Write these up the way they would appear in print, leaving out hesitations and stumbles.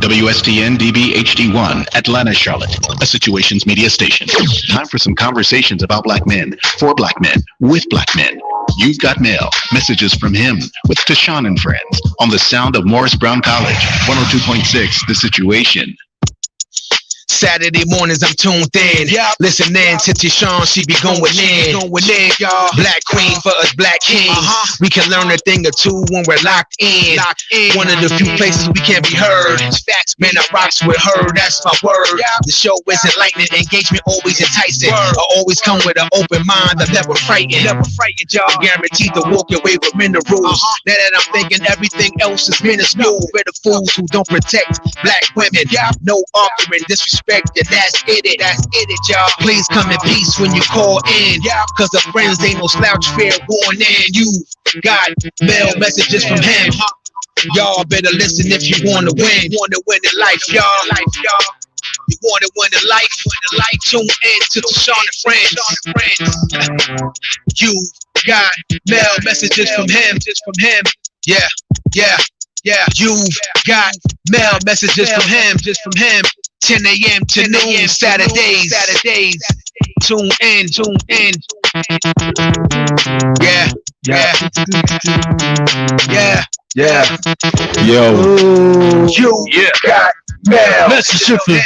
WSTN DB HD1, Atlanta, Charlotte, a Situations Media station. Time for some conversations about black men, for black men, with black men. You've Got Mail, messages from him, with TaShon Friends, on the sound of Morris Brown College, 102.6, The Situation. Saturday mornings I'm tuned in, listening to TaShon, she be going in, y'all. Black queen for us black kings. We can learn a thing or two when we're locked in. One of the few places we can be heard. Man, I rocks with her, that's my word. The show is enlightening, engagement always enticing. I always come with an open mind, I'm never frightened, y'all. Guaranteed to walk away with minerals. Now that I'm thinking everything else is minuscule. We're the fools who don't protect black women. No argument, disrespect, and that's it, y'all. Please come in peace when you call in, cause the friends ain't no slouch, fair warning. You got mail messages from him. Y'all better listen if you wanna win in life, y'all. You wanna win in life, tune in to TaShon Friends. You got mail messages from him. Yeah. You've got mail messages from him. 10 a.m. to noon, Saturdays. Tune in. Yeah. Yo. You got mail Message from him.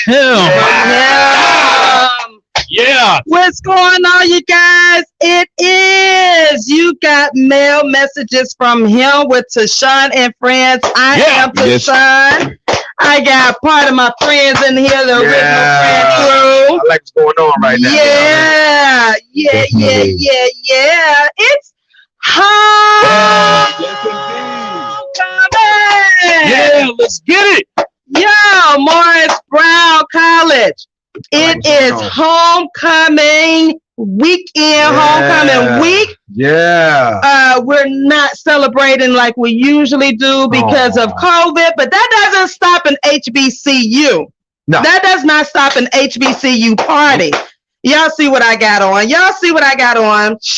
Yeah. What's going on, you guys? It is You Got Mail Messages from Him with TaShon and Friends. I am TaShon. I got part of my friends in here, the original friend crew. I like what's going on right now. Yeah. It's homecoming. Yeah, let's get it. Yo, Morris Brown College. It is homecoming weekend, homecoming week. Yeah. We're not celebrating like we usually do because of COVID, but that doesn't stop an HBCU. No. That does not stop an HBCU party. Y'all see what I got on?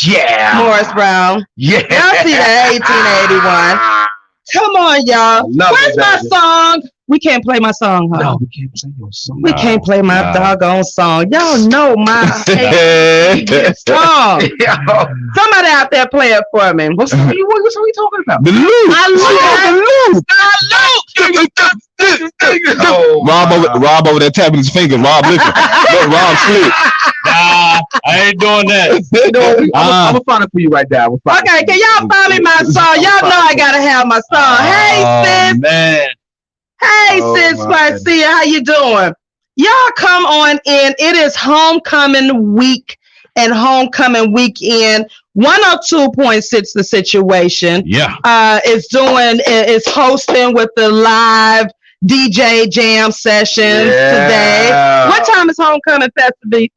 Yeah. Morris Brown. Yeah. Y'all see that 1881. Come on, y'all. Where's my song? We can't play my song, huh? No, we can't play your song. We can't play my doggone song. Y'all know my song. Somebody out there play it for me. What song are we talking about? The loop. Rob over there tapping his finger. Rob looking. Rob sleep. Nah, I ain't doing that. I'm gonna find it for you right now. Okay, can y'all find me my song? Y'all know I gotta have my song. Hey, sis. Man. Hey, sis Garcia, how you doing? Y'all come on in. It is homecoming week and homecoming weekend. 102.6 The Situation. Yeah. Is hosting with the live DJ jam sessions today. What time is homecoming festivities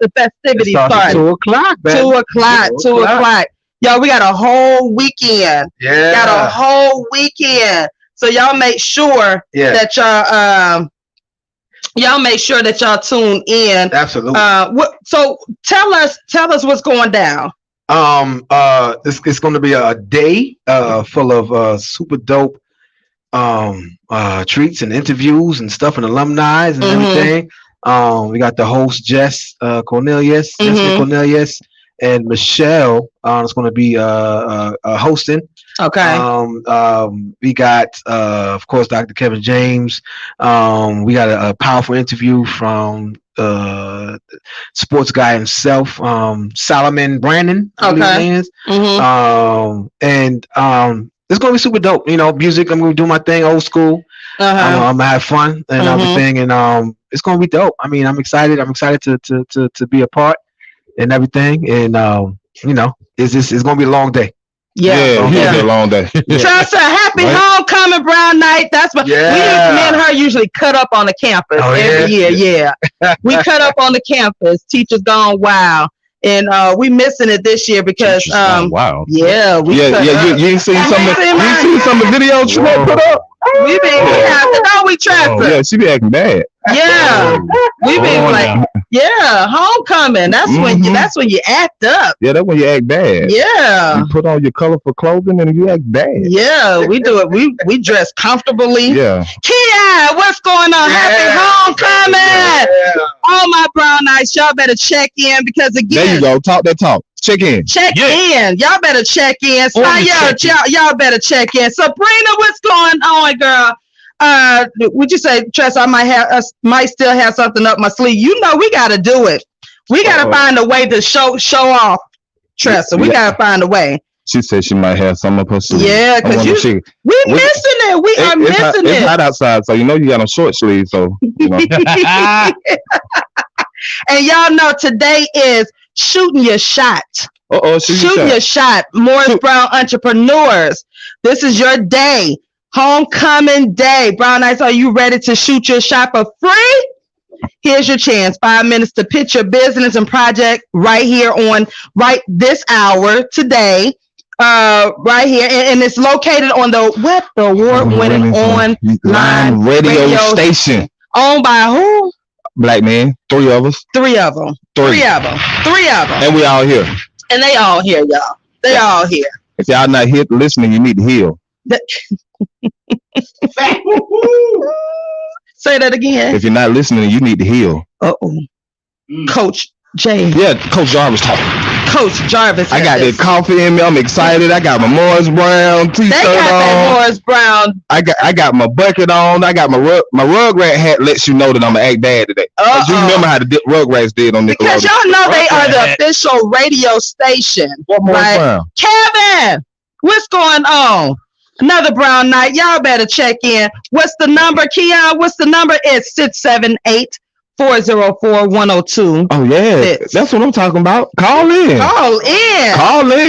starting? 2 o'clock, man. 2 o'clock. 2 o'clock. Yo, we got a whole weekend. Yeah. Got a whole weekend. So y'all make sure that y'all tune in. Absolutely. So tell us what's going down. It's going to be a day full of super dope treats and interviews and stuff and alumni and everything. We got the host Jess Cornelius, and Michelle is going to be hosting. Okay. We got of course Dr. Kevin James. We got a powerful interview from sports guy himself, Solomon Brandon. Okay. And it's gonna be super dope. You know, music. I'm gonna do my thing, old school. I'm gonna have fun and everything, and it's gonna be dope. I mean, I'm excited. I'm excited to be a part and everything, and you know, it's gonna be a long day. Yeah. A long day. Trust a happy homecoming brown night. That's what me and her usually cut up on the campus every year. Yeah. We cut up on the campus. Teachers gone wild. And we missing it this year because wow. You ain't seen some of the videos you put up? We be acting. No, we trapping. Yeah, she be acting bad. Yeah, we be like, yeah, homecoming. That's when you act up. Yeah, that's when you act bad. Yeah, you put on your colorful clothing and you act bad. Yeah, we do it. We dress comfortably. Yeah. Kia, what's going on? Happy homecoming! All my brown eyes, y'all better check in because again, there you go. Talk that talk. Check in. Check in. Y'all better check in. Y'all better check in. Sabrina, what's going on, girl? Would you say, Tress, I might still have something up my sleeve? You know, we got to do it. We got to find a way to show off, Tressa. We got to find a way. She said she might have some up her sleeve. Yeah, because we missing it. We are missing it. It's hot outside, so you know you got on short sleeves. So, you know. And y'all know today is shooting your shot. Shooting your shot. Morris Brown Entrepreneurs. This is your day. Homecoming day. Brown Eyes, are you ready to shoot your shot for free? Here's your chance. 5 minutes to pitch your business and project right here on this hour today. Right here. And it's located on the award-winning online radio station. Owned by who? Black men. 3 of us. 3 of them. 3 of them. And we all here. And they all here, y'all. They all here. If y'all not here listening, you need to heal. Say that again. If you're not listening, you need to heal. Coach J. Yeah, Coach Jarvis talking. Coach Jarvis. I got that coffee in me. I'm excited. I got my Morris Brown t-shirt on. They got that Morris Brown. I got my bucket on. I got my Rugrat hat. Lets you know that I'm gonna act bad today. You remember how the Rugrats did on Nickelodeon? Because y'all know they are the official radio station. What Morris Brown? Kevin, what's going on? Another brown night. Y'all better check in. What's the number, Keon? What's the number? It's 678-404-102. Oh, yeah. That's what I'm talking about. Call in.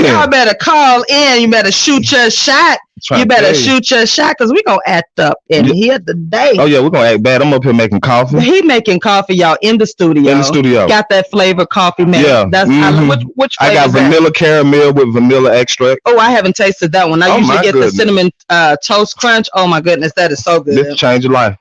Y'all better call in. You better shoot your shot. You better shoot your shot because we're going to act up in here today. Oh, yeah. We're going to act bad. I'm up here making coffee. He making coffee, y'all, in the studio. Got that flavor coffee, man. Yeah. That's which flavor? I got vanilla caramel with vanilla extract. Oh, I haven't tasted that one. I usually get the cinnamon toast crunch. Oh, my goodness. That is so good. This change your life.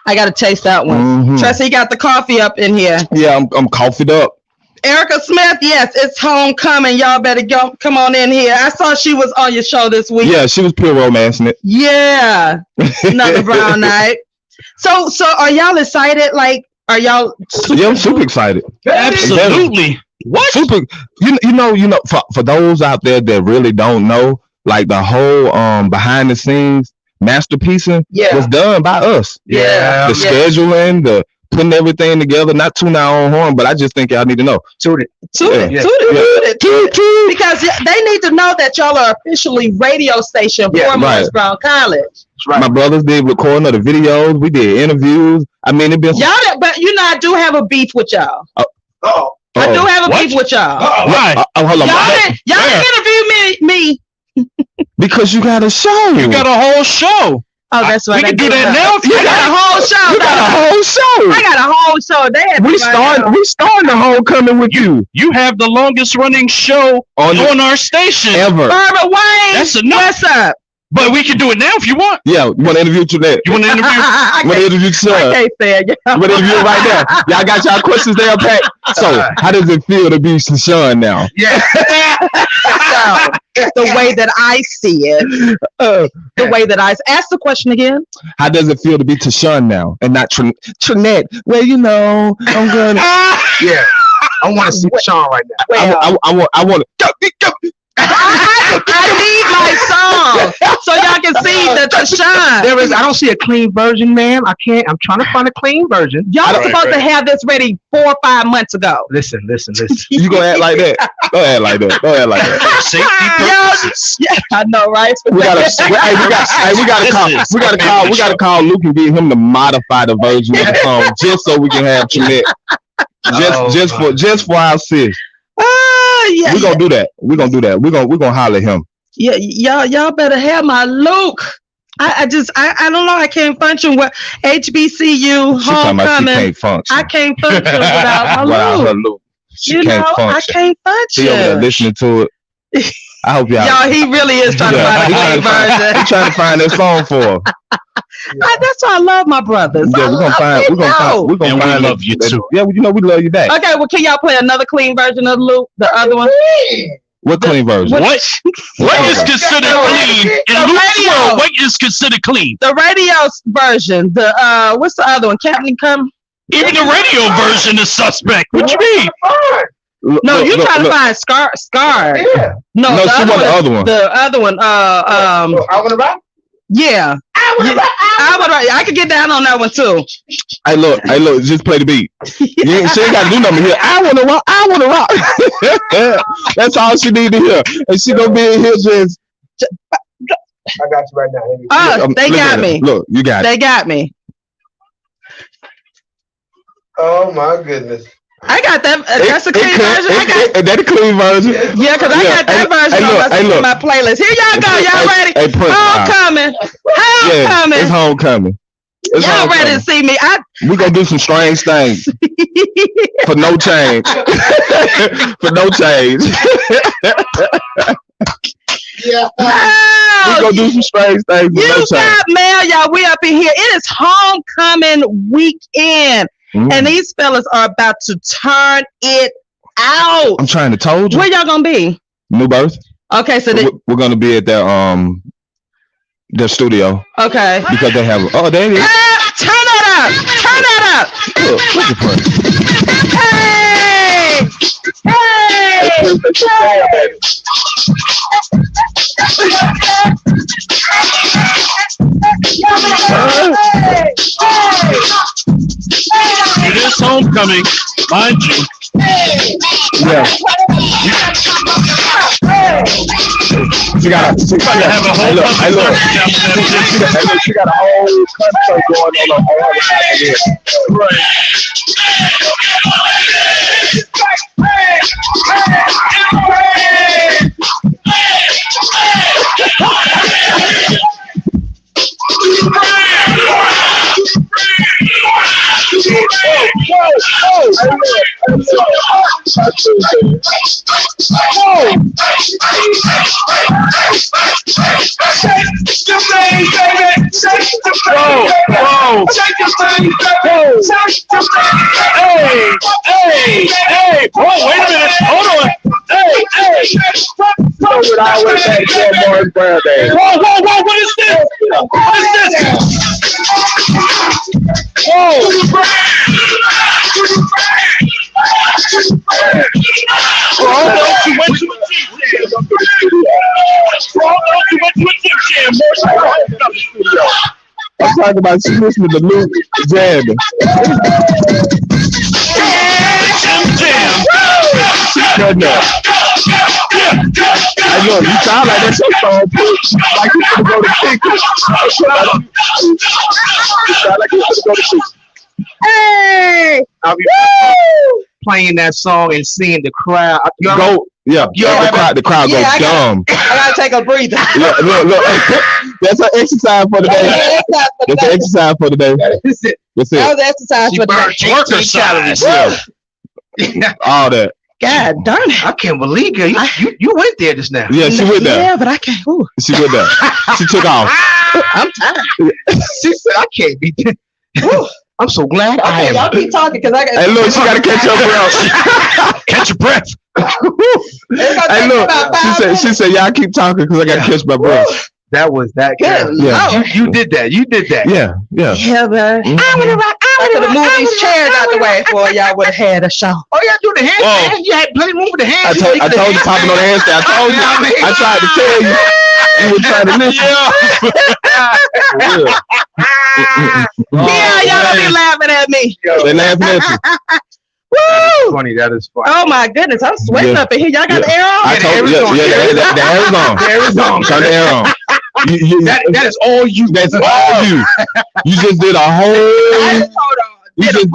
I got to taste that one. Tressa, you got the coffee up in here. Yeah, I'm coffeeed up. Erica Smith, yes, it's homecoming. Y'all better come on in here. I saw she was on your show this week. Yeah, she was pure romancing it. Yeah, another brown night. So are y'all excited? Like, are y'all? I'm super excited. Absolutely. What? Super. You know. For those out there that really don't know, like the whole behind the scenes masterpiecing was done by us. Yeah. The scheduling, the putting everything together, not tooting our own horn, but I just think y'all need to know. Toot it. Because they need to know that y'all are officially radio station for Morris Brown College. Right. My brothers did recording of the videos. We did interviews. I mean, it been but I do have a beef with y'all. I do have a beef with y'all. Right. Hold on. Y'all interview me. Because you got a show. You got a whole show. Oh, that's right. We can do that now. You got a whole show. You got a whole show. I got a whole show. We starting the homecoming with you. You have the longest running show on our station ever. Barbara Wayne. That's enough. What's up? But we can do it now if you want. Yeah, you want to interview Jeanette? You want to interview? I can't say it. You want to interview right now? Y'all got y'all questions there, Pat? So, how does it feel to be TaShon now? Yeah. The way that I see it. The way that I ask the question again. How does it feel to be TaShon now and not Trinette? Well, I'm gonna. Yeah. I want to see TaShon right now. Well, I want to. I need my song so y'all can see the TaShon. I don't see a clean version, ma'am. I'm trying to find a clean version. Y'all were supposed to have this ready 4 or 5 months ago. Listen. You gonna act like that? Don't act like that. Safety purposes. Yeah, I know, right? We gotta call Luke and get him to modify the version of the song just so we can have Jeanette. Just for our sis. Yeah, we're gonna do that. We're gonna holler at him. Yeah, y'all better have my Luke. I don't know. I can't function with HBCU homecoming. She can't function. I can't function without my Luke. She can't function. I can't function. She over there listening to it. I hope y'all. He really is trying to find a clean version. He's trying to find that song for her. That's why I love my brothers. Yeah, we're gonna find love you too. Yeah, we love you back. Okay, well, can y'all play another clean version of the loop? The other one? What clean version? What is considered clean? In Luke's world, what is considered clean? The radio version. The what's the other one? Captain Come. Even the radio version is suspect. What you mean? No, you trying to find Scar. Yeah. No, she want the other one. The other one. I want to rock. Yeah. I could get down on that one too. Hey, look, just play the beat. She ain't got to do nothing here. I want to rock. That's all she need to hear. And she gonna be in here just. I got you right now. They got me. Look, you got it. They got me. Oh my goodness. I got that. That's a clean version. That's a clean version. Yeah, because I got that version on my playlist. Here y'all go. Y'all ready? Homecoming. Homecoming. It's homecoming. Y'all ready to see me? We gonna do some strange things for no change. For no change. Yeah. We gonna do some strange things. You got mail, y'all. We up in here. It is homecoming weekend. And these fellas are about to turn it out. I'm trying to told you. Where y'all gonna be? New Birth. Okay, so we're gonna be at their studio. Okay. Because they have. Oh, there it is. Turn that up. Turn that up. Look at It is homecoming, mind you. Yeah. She got a whole concert going on all the right. Hey! Oh, wait a minute! Hold on! Hey! Would always say Morris Brown Day. Whoa! What is this? What is this? Whoa! She went to a gym jam. I'm talking about she listening to Luke jamming. Jam. Good enough. I know you sound like that's your song, like you gonna go to kick. You sound like you gonna go to kick. Hey! I'll be playing that song and seeing the crowd. The crowd goes dumb. I gotta take a breather. Look. That's an exercise for the day. That's an exercise for the day. That's it. That was exercise for the day. Worker calories. All that. God darn it. I can't believe it. You went there just now. Yeah, she went there. Yeah, but I can't. Ooh. She went there. She took off. I'm tired. She said, I can't be there. I'm so glad I am. Y'all keep talking because I got. Hey, look, she got to catch her breath. Catch your breath. Hey, look, she said, y'all keep talking because I got to catch my breath. That was that good. Yeah. You did that. Yeah. Yeah, but I would have moved these chairs out the way for y'all would have had a show. Oh, yeah, do the handstand. You had plenty of room for the handstand. I told you popping on the handstand. I told you. I tried to tell you. You were trying to listen. Yeah, y'all gonna be laughing at me. They laughing at you. Woo! Funny, that is funny. Oh my goodness, I'm sweating up in here. Y'all got the air on? I told you, the air is on. The air is on. Turn the air on. That is all you. That's all you. You just did a whole. You just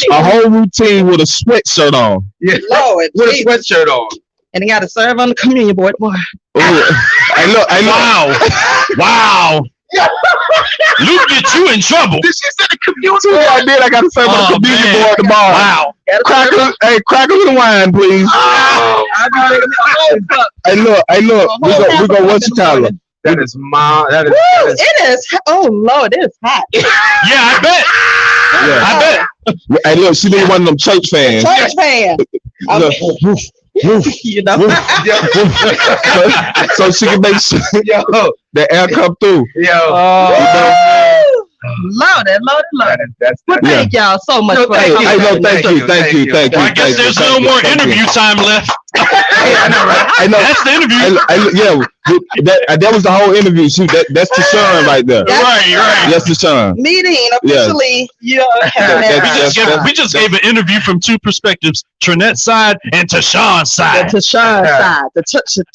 a whole routine with a sweatshirt on. Yeah, Lord, with a sweatshirt on. And he got to serve on the communion board, boy. Hey, look. Wow. Luke get you in trouble. She said the communion. I did. I got to serve on the communion board tomorrow. Wow. Crackers and wine, please. Hey, look. We go. What's your color? That is my. That is. It is. Oh Lord, it is hot. Yeah, I bet. Yeah. I bet. Hey, look, she need one of them church fans. Church fan. Look, You know. so she can make sure the air come through. Loaded. Well, thank y'all so much for thank you. I guess there's no more interview time left. I know, right? I know. That's the interview. That was the whole interview. That's TaShon right there. Right. Yes, TaShon. Meeting officially. We just gave an interview from two perspectives: Trinette's side and TaShon's side. The TaShon side.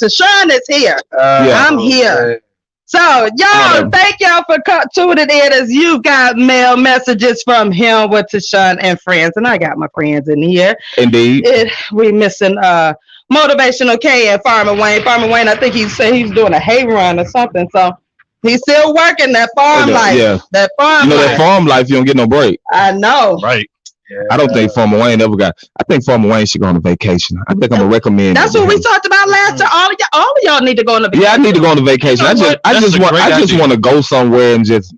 TaShon is here. I'm here. So, y'all, thank y'all for tuning in as you got mail messages from him with TaShon and Friends. And I got my friends in here. Indeed. We missing Motivational K and Farmer Wayne. Farmer Wayne, I think he said he's doing a hay run or something. So, he's still working that farm life. Yeah. That farm life. That farm life, you don't get no break. I know. Right. I don't think Farmer Wayne ever got. I think Farmer Wayne should go on a vacation. I think I'm gonna recommend. That's what we talked about last time. All of y'all need to go on a vacation. Yeah, I need to go on a vacation. I just want to go somewhere and just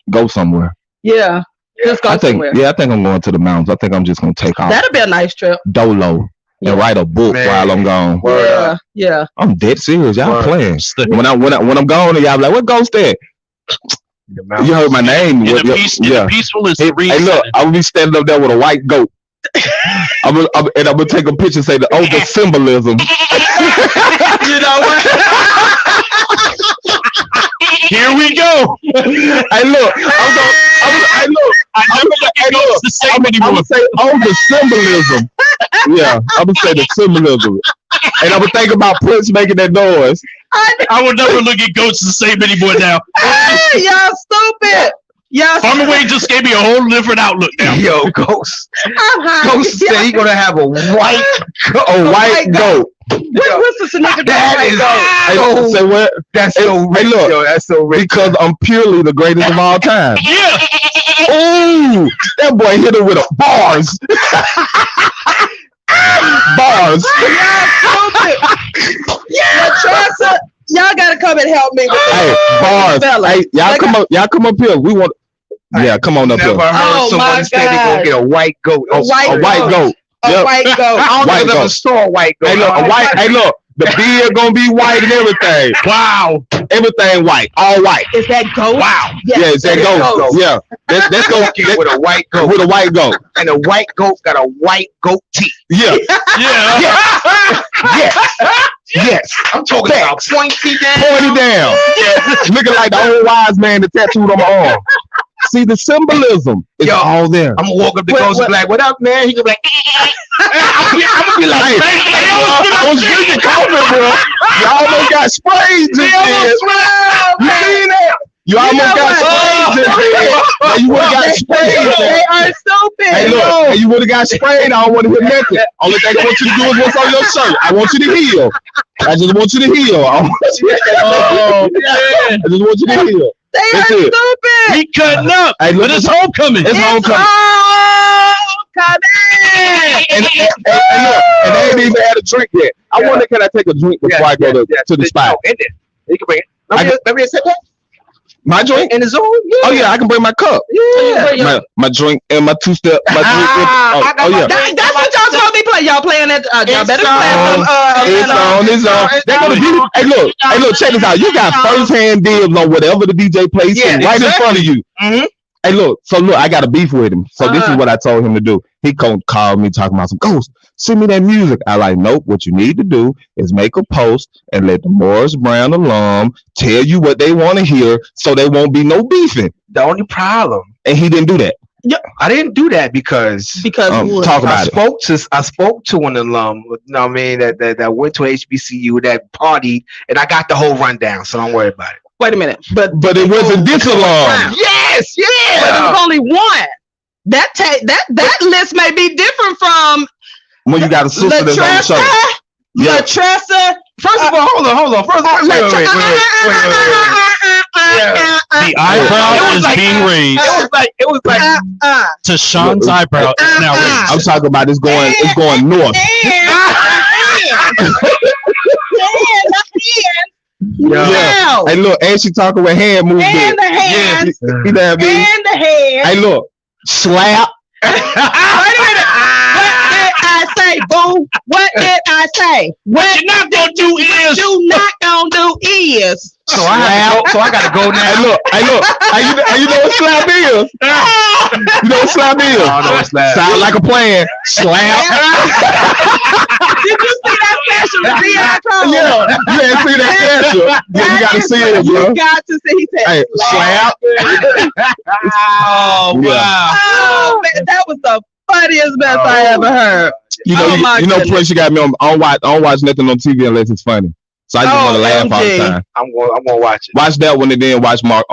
go somewhere. Yeah, just go somewhere. Yeah, I think I'm going to the mountains. I think I'm just gonna take off. That'll be a nice trip. Dolo and write a book while I'm gone. Yeah. I'm dead serious. Y'all playing. When I'm gone, y'all be like, what ghost that? You heard my name. Peaceful is serene. Hey, look, I will be standing up there with a white goat. I'm gonna take a picture and say the symbolism. You know what? Here we go. Hey, look, I'm gonna say the symbolism. Yeah, I'm gonna say the symbolism. And I would think about Prince making that noise. I would never look at goats the same anymore now. Hey, y'all stupid. Farmer Wayne just gave me a whole different outlook now. Yo, Ghost said he's gonna have a white goat. What's the significance? Say what? That's so rich. Look, that's so rich. Because I'm purely the greatest of all time. Yeah. Ooh, that boy hit it with a bars. Bars. Y'all gotta come and help me with bars. Hey, y'all come up here. We want. Yeah, come on up here. Never heard someone say they're gonna get a white goat. A white goat. A white goat. I don't think I've saw a white goat. Hey, look. The beard gonna be white and everything. Wow. Everything white. All white. Is that goat? Wow. Yeah, it's that goat. Yeah. Let's go with a white goat. With a white goat. And a white goat got a white goat teeth. Yeah. Yes. I'm talking about pointy down. Pointy down. Looking like the old wise man that tattooed on my arm. See, the symbolism is all there. I'm gonna walk up to Ghost and be like, what up, man? He gonna be like, I'm gonna be like, I was drinking coffee, bro. You almost got sprays in there. You seen that? You almost got sprays in there. You would have got sprayed. They are stupid. Hey, look, you would have got sprayed. I don't want to hear nothing. Only thing I want you to do is what's on your shirt. I want you to heal. I just want you to heal. I just want you to heal. They are stupid. We cutting up. Hey, but it's homecoming. It's homecoming. And they ain't even had a drink yet. I wonder, can I take a drink before I go to the spot? You can bring it. Let me accept that. My drink? In the zone? Yeah. Oh, yeah, I can bring my cup. Yeah. My drink and my two-step. My drink. Yeah. That's what y'all supposed to be playing. Y'all playing that. Y'all better play It's on. They're gonna be. Hey, look, check this out. You got first-hand dibs on whatever the DJ plays right in front of you. Mm-hmm. Hey, look, I got a beef with him. So this is what I told him to do. He called me talking about some Ghost. Send me that music. I like, nope. What you need to do is make a post and let the Morris Brown alum tell you what they want to hear, so there won't be no beefing. The only problem, and he didn't do that. Yeah, I didn't do that because talk about I spoke to an alum. You know what I mean, that went to HBCU, that partied, and I got the whole rundown. So don't worry about it. Wait a minute, but it wasn't this alum. Yes, but it was only one. That list may be different from when you got a sister that's on the show. Latressa. First of all, hold on. First of all, wait. The eyebrow is being raised. It was like TaShon's eyebrow is now raised. I'm talking about it's going north. Wow. Hey, look, and she talking with hand movement. And the hands. You know what I mean? And the hands. Hey, look, slap. Wait a minute. What did I say, boo? What did I say? What you're not gonna do is. You not gonna do is. So I gotta go now. Hey, look. You know what slap is? You know what slap is? I don't know what slap. Sound like a plan. Slap. Did you see that special? Yeah, you ain't see that special. Yeah, you gotta see it, bro. You got to see. He said, hey, slap. Oh, wow. Oh, man, that was the funniest mess I ever heard. You know, you know, plus you got me on. I don't watch nothing on TV unless it's funny. So I just want to laugh all the time. I'm gonna watch it. Watch that one and then watch Mark.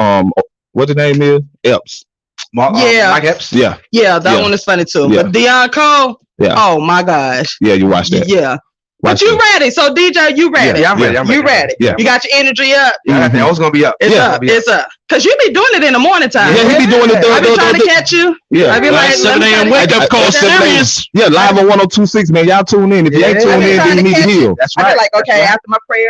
What the name is? Epps. Mike Epps. Yeah. Yeah, that one is funny too. Yeah. But Deion Cole. Yeah. Oh my gosh. Yeah, you watch that. Yeah. But you ready? So DJ, you ready? Yeah, I'm ready. You ready? Yeah. You got your energy up? Yeah, I was gonna be up. It's up. It's up. Cause you be doing it in the morning time. Yeah, he be doing it. I be trying to catch you. Yeah. I be like 7 a.m. wake up call serious. Yeah, live on 102.6, man. Y'all tune in. If you ain't tuned in, then you need to heal. That's I right. be like, okay, after my prayer,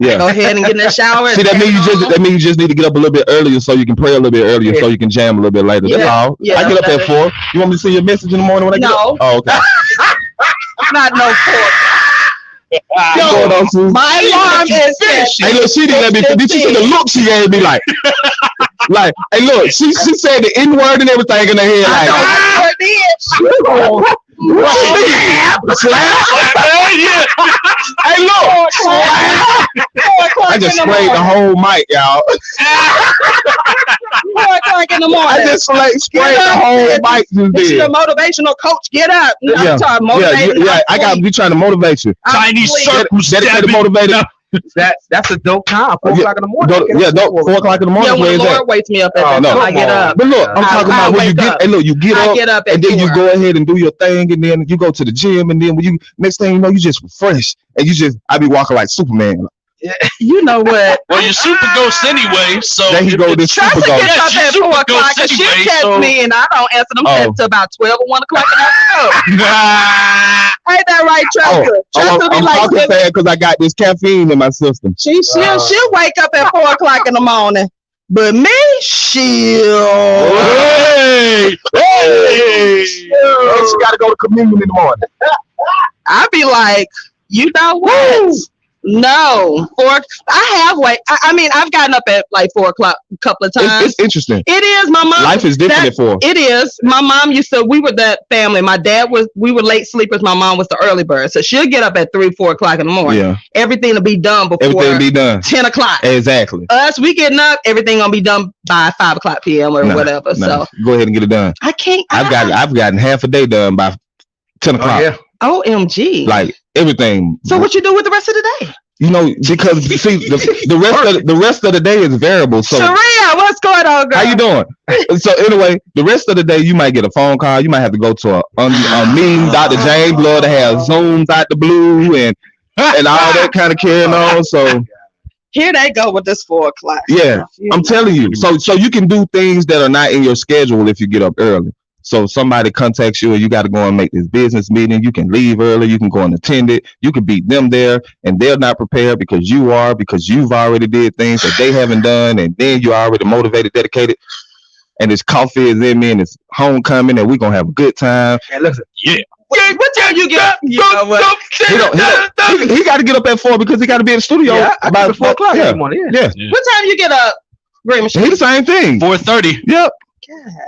Yeah. go ahead and get in the shower. See, that means you just need to get up a little bit earlier so you can pray a little bit earlier so you can jam a little bit later. That's all. Yeah, I get up at 4. You want me to see your message in the morning when I get up? Oh, okay. Not no 4. Yo, my alarm is set. Hey, look, she didn't let me. Did you see the look she gave me? Like, hey, look, she said the N word and everything in her head. Like, I did. Slap. Hey, look. I just sprayed the whole mic, y'all. 4 o'clock in the morning. I just sprayed the whole mic. It's your motivational coach. Get up. Yeah. I got you trying to motivate you. Chinese circles. Dedicated motivator. That's a dope time. 4 o'clock in the morning. 4 o'clock in the morning. Yeah, when the Lord wakes me up at that time, I get up. But look, I'm talking about when you get. Hey, look, you get up, and then you go ahead and do your thing, and then you go to the gym, and then when you next thing you know, you just refresh, and I be walking like Superman. Yeah. You know what? Well, you're super ghost anyway, so there you go. This super ghost. Gets up at 4 o'clock and she texts me, and I don't answer them texts till about 12 or 1 o'clock in the afternoon. Ain't that right, Tressa? Tressa be I'm like, talking fast because I got this caffeine in my system. She'll wake up at 4 o'clock in the morning. But me, she'll. Hey! She got to go to communion in the morning. I be like, you know what? Woo! No, 4. I have I mean, I've gotten up at like 4 o'clock a couple of times. It's interesting. It is. My mom. Life is different at 4. It is. My mom we were that family. My dad we were late sleepers. My mom was the early bird. So she'll get up at 3, 4 o'clock in the morning. Yeah. Everything will be done before. Everything will be done. 10 o'clock. Exactly. Us, we getting up. Everything gonna be done by 5 o'clock p.m. or whatever. So go ahead and get it done. I can't. I've gotten half a day done by 10 o'clock. Yeah. OMG. Like everything. So what you do with the rest of the day? You know, because see, the rest of the day is variable. So Sharia, what's going on, girl? How you doing? So anyway, the rest of the day you might get a phone call. You might have to go to a meeting. Dr. James Lord to have Zooms out the blue and all that kind of carrying on. So here they go with this 4 o'clock. Yeah, I'm telling you. So you can do things that are not in your schedule if you get up early. So somebody contacts you and you got to go and make this business meeting. You can leave early. You can go and attend it. You can beat them there and they're not prepared because you've already did things that they haven't done. And then you're already motivated, dedicated. And this coffee is in me and it's homecoming and we're going to have a good time. And listen, what time you get up? You know what? He got to get up at 4 because he got to be in the studio. Yeah, about 4 o'clock in the morning. Yeah. What time you get up? He the same thing. 4:30. Yep.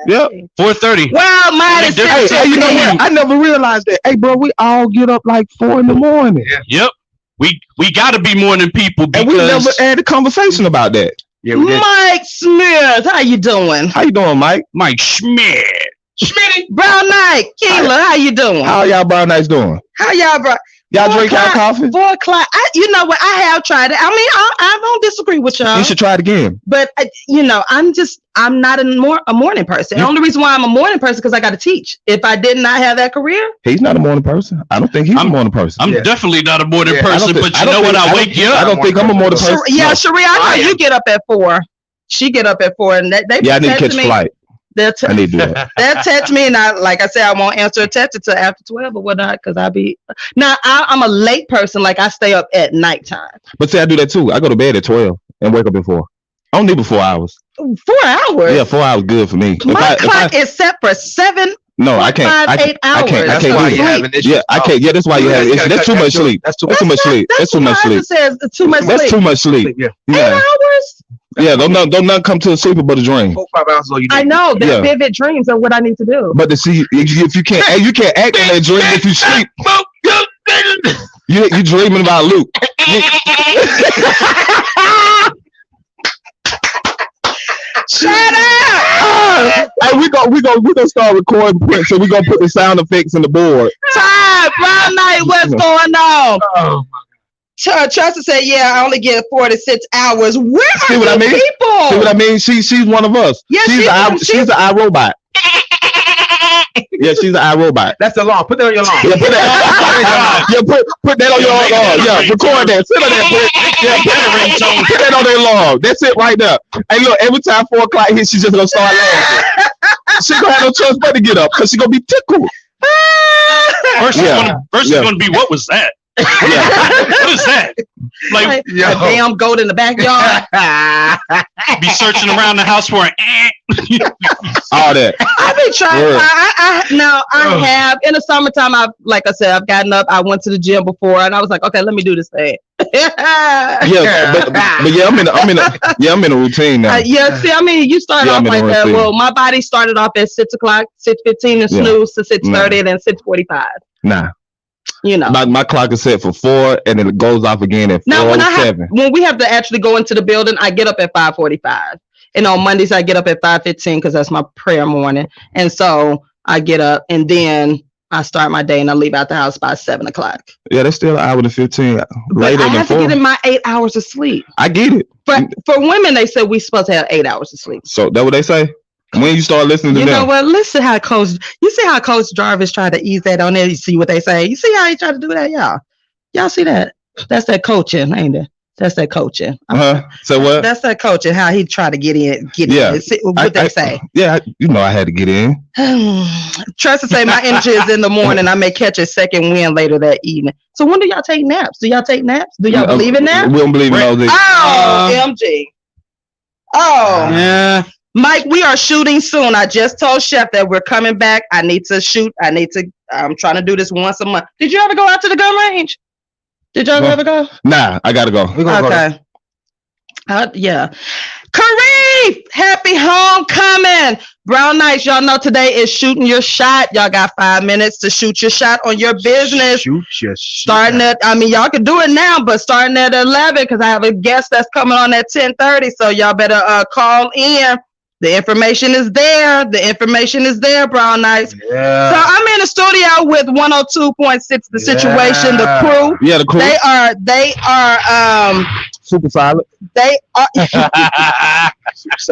Yep. 4:30. Well, mine is hey, you know what? I never realized that. Hey, bro, we all get up like 4 in the morning. Yep. We got to be morning people because and we never had a conversation about that. Yeah, we did. Mike Smith, how you doing? How you doing, Mike? Mike Schmidt. Schmitty, Brown Knight, Keela, how you doing? How y'all Brown Knights doing? How y'all, bro? Y'all drink y'all coffee? 4 o'clock. You know what? I have tried it. I mean, I don't disagree with y'all. You should try it again. But I'm not a morning person. The only reason why I'm a morning person because I got to teach. If I did not have that career, he's not a morning person. I don't think he's a morning person. I'm definitely not a morning person. But you know what? I wake you up. I don't think I'm a morning person. Yeah, Sharia, I know you get up at 4. She get up at 4, and they I need to catch a flight. They'll text me, and like I said, I won't answer a text until after 12 or whatnot, because I'm a late person. Like, I stay up at nighttime. But see, I do that too. I go to bed at 12 and wake up at 4. I don't need but 4 hours. 4 hours? Yeah, 4 hours good for me. My clock is set for 7. No, I can't. 8 hours. I can't do it. Yeah, I can't. Yeah, that's why you have it. That's too much sleep. That's too much sleep. That's too much sleep. That's too much sleep. Yeah. 8 hours? Yeah, don't nothing come to a sleep but a dream. 4 5 hours. I know. They're vivid dreams of what I need to do. But to see, if you can't act in that dream if you sleep. You dreaming about Luke. Shut up! Hey, we gonna start recording quick, so we gonna put the sound effects on the board. Time, brown night, what's going on? Oh my God. Tressa said, "Yeah, I only get 4 to 6 hours." Where are these people? See what I mean? She's one of us. Yeah, she's an iRobot. Yeah, she's an iRobot. That's the alarm. Put that on your alarm. Yeah, put that on your alarm. Yeah, record that. Sit on that. Put that on their alarm. That's it right there. Hey, look, every time 4 o'clock hits, she's just gonna start laughing. She gonna have no choice but to get up because she's gonna be tickled. First is gonna be, what was that? What is that? Like a damn goat in the backyard. Be searching around the house for all that. I've been trying. I have in the summertime. Like I said, I've gotten up. I went to the gym before, and I was like, okay, let me do this thing. But I'm in a routine now. See, I mean, you start off like that. Well, my body started off at 6 o'clock, 6:15, and snooze to 6:30, and then 6:45. Nah. You know, my clock is set for 4, and then it goes off again at 4:07. When we have to actually go into the building, I get up at 5:45, and on Mondays I get up at 5:15 because that's my prayer morning. And so I get up, and then I start my day, and I leave out the house by 7 o'clock. Yeah, that's still 1 hour and 15 later but I have than 4. to get in my 8 hours of sleep. I get it. But for women, they said we're supposed to have 8 hours of sleep. So that's what they say. When you start listening to them. You know what? Listen how you see how Coach Jarvis tried to ease that on there. You see what they say. You see how he tried to do that, y'all see that? That's that coaching, ain't it? That's that coaching. So what? That's that coaching. How he tried to get in. See what they say. Yeah, I had to get in. Tressa say my energy is in the morning. I may catch a second wind later that evening. So when do y'all take naps? Do y'all take naps? Do y'all believe in naps? We don't believe in all this. Oh, MG. Oh. Yeah. Mike, we are shooting soon. I just told Chef that we're coming back. I need to shoot. I'm trying to do this once a month. Did you ever go out to the gun range? Did y'all ever go? Nah, I gotta go. Okay. Yeah. Kareem, happy homecoming. Brown Nights, y'all know today is shooting your shot. Y'all got 5 minutes to shoot your shot on your business. Shoot your shot. Starting at, y'all can do it now, but starting at 11, because I have a guest that's coming on at 10:30. So y'all better call in. The information is there. Brown Nights. Yeah. So I'm in the studio with 102.6 The Situation, the crew. Yeah, the crew. They are super solid. They are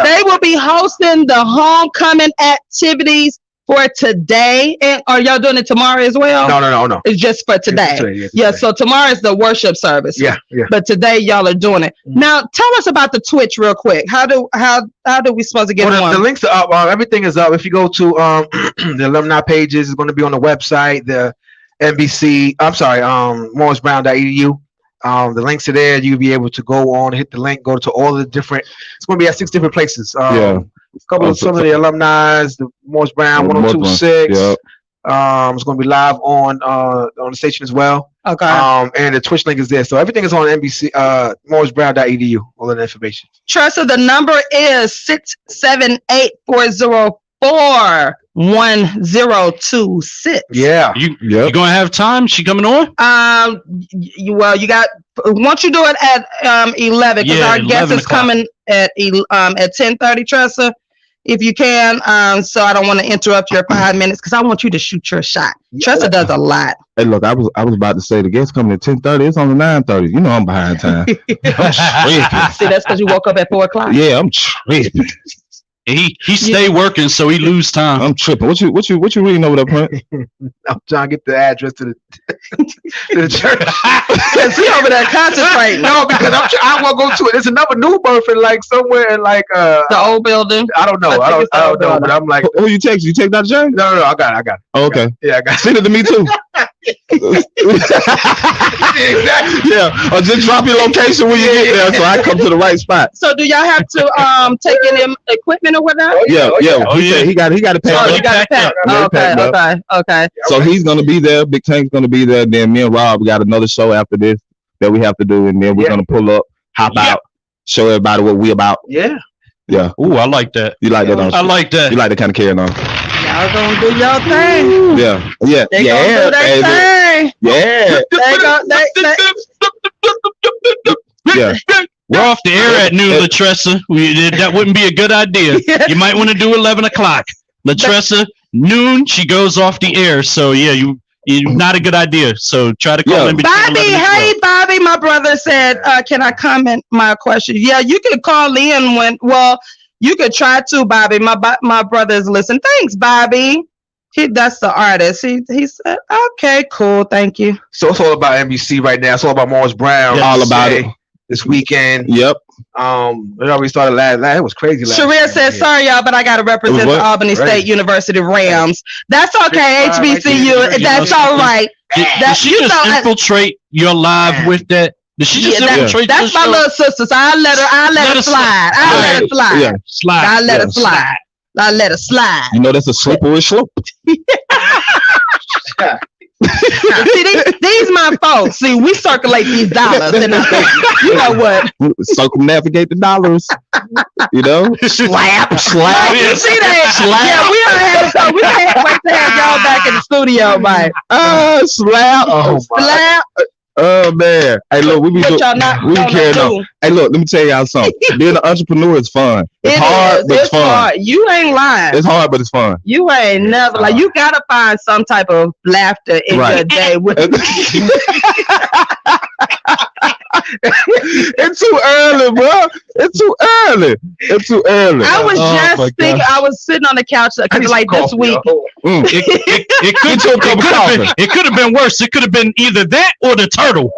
they will be hosting the homecoming activities for today. And are y'all doing it tomorrow as well? No. It's just for today. Yeah, so tomorrow is the worship service. Yeah. But today y'all are doing it. Now tell us about the Twitch real quick. How do we supposed to get on? The links are up. Everything is up. If you go to the alumni pages, it's going to be on the website. The NBC. I'm sorry. Morrisbrown.edu. The links are there. You'll be able to go on, hit the link, go to all the different. It's going to be at 6 different places. Some of the alumni, the Morris Brown 102.6. It's going to be live on the station as well. Okay. And the Twitch link is there. So everything is on NBC, morrisbrown.edu, all of the information. Tressa, the number is 678-404-1026. Yeah. You going to have time? She coming on? You got, once you do it at 11, because our guest is coming at 10:30, Tressa. If you can, so I don't want to interrupt your 5 minutes because I want you to shoot your shot. Tressa does a lot. Hey, look, I was about to say the guest coming at 10:30. It's only 9:30. You know I'm behind time. I'm tripping. See, that's because you woke up at 4 o'clock. Yeah, I'm tripping. He stay working, so he lose time. I'm tripping. What you reading over there, Prince? I'm trying to get the address to the church. Cause he over there concentrating. No, because I want to go to it. There's another new birth in like somewhere in like the old building. I don't know. I don't know. But I'm like, who you text? You text Dr. James? No. I got it. Oh, okay. Yeah, I got it. Send it to me too. Exactly. Yeah. Or just drop your location when you get there, so I come to the right spot. So do y'all have to take in equipment or whatever? Yeah. He got it packed. Oh, you got it packed. Okay. So he's gonna be there. Big Tank's gonna be there. Then me and Rob, we got another show after this that we have to do, and then we're gonna pull up, hop out, show everybody what we about. Yeah. Ooh, I like that. You like that? I like that. You like that kind of carrying on? Y'all gonna do your thing. Yeah. They gonna do their thing. Yeah. Yeah. We're off the air at noon, Latressa. That wouldn't be a good idea. You might want to do 11 o'clock. Latressa, noon, she goes off the air. So, yeah, you not a good idea. So, try to call in between Bobby, hey, Bobby, my brother said, can I comment my question? Yeah, you can call in you could try to, Bobby. My brother is listening. Thanks, Bobby. That's the artist. He said, okay, cool, thank you. So it's all about NBC right now. It's all about Morris Brown. Yeah, all about it. This weekend. Yep. It already started last. It was crazy. Sharia said, "Sorry, y'all, but I got to represent the Albany State University Rams." That's okay, HBCU. That's all right. Did she just infiltrate your live with that? Did she just infiltrate? That's my little sister. So I let her slide. I let her slide. Yeah, slide. I let her slide. I let her slide. You know that's a slippery slope. See, these my folks. See, we circulate these dollars, and you know what? Circumnavigate the dollars. You know, slap. You see that? Slap. Yeah, we don't wait to have y'all back in the studio, man. Slap. Slap. Oh man! Hey, look, we carrying on. Hey, look, let me tell y'all something. Being an entrepreneur is fun. It's hard, but it's fun. Hard. You ain't lying. It's hard, but it's fun. You ain't never like. You gotta find some type of laughter in your day. It's too early, bro. It's too early. I was just thinking. I was sitting on the couch because like this week. It could have been worse. It could have been either that or the turtle.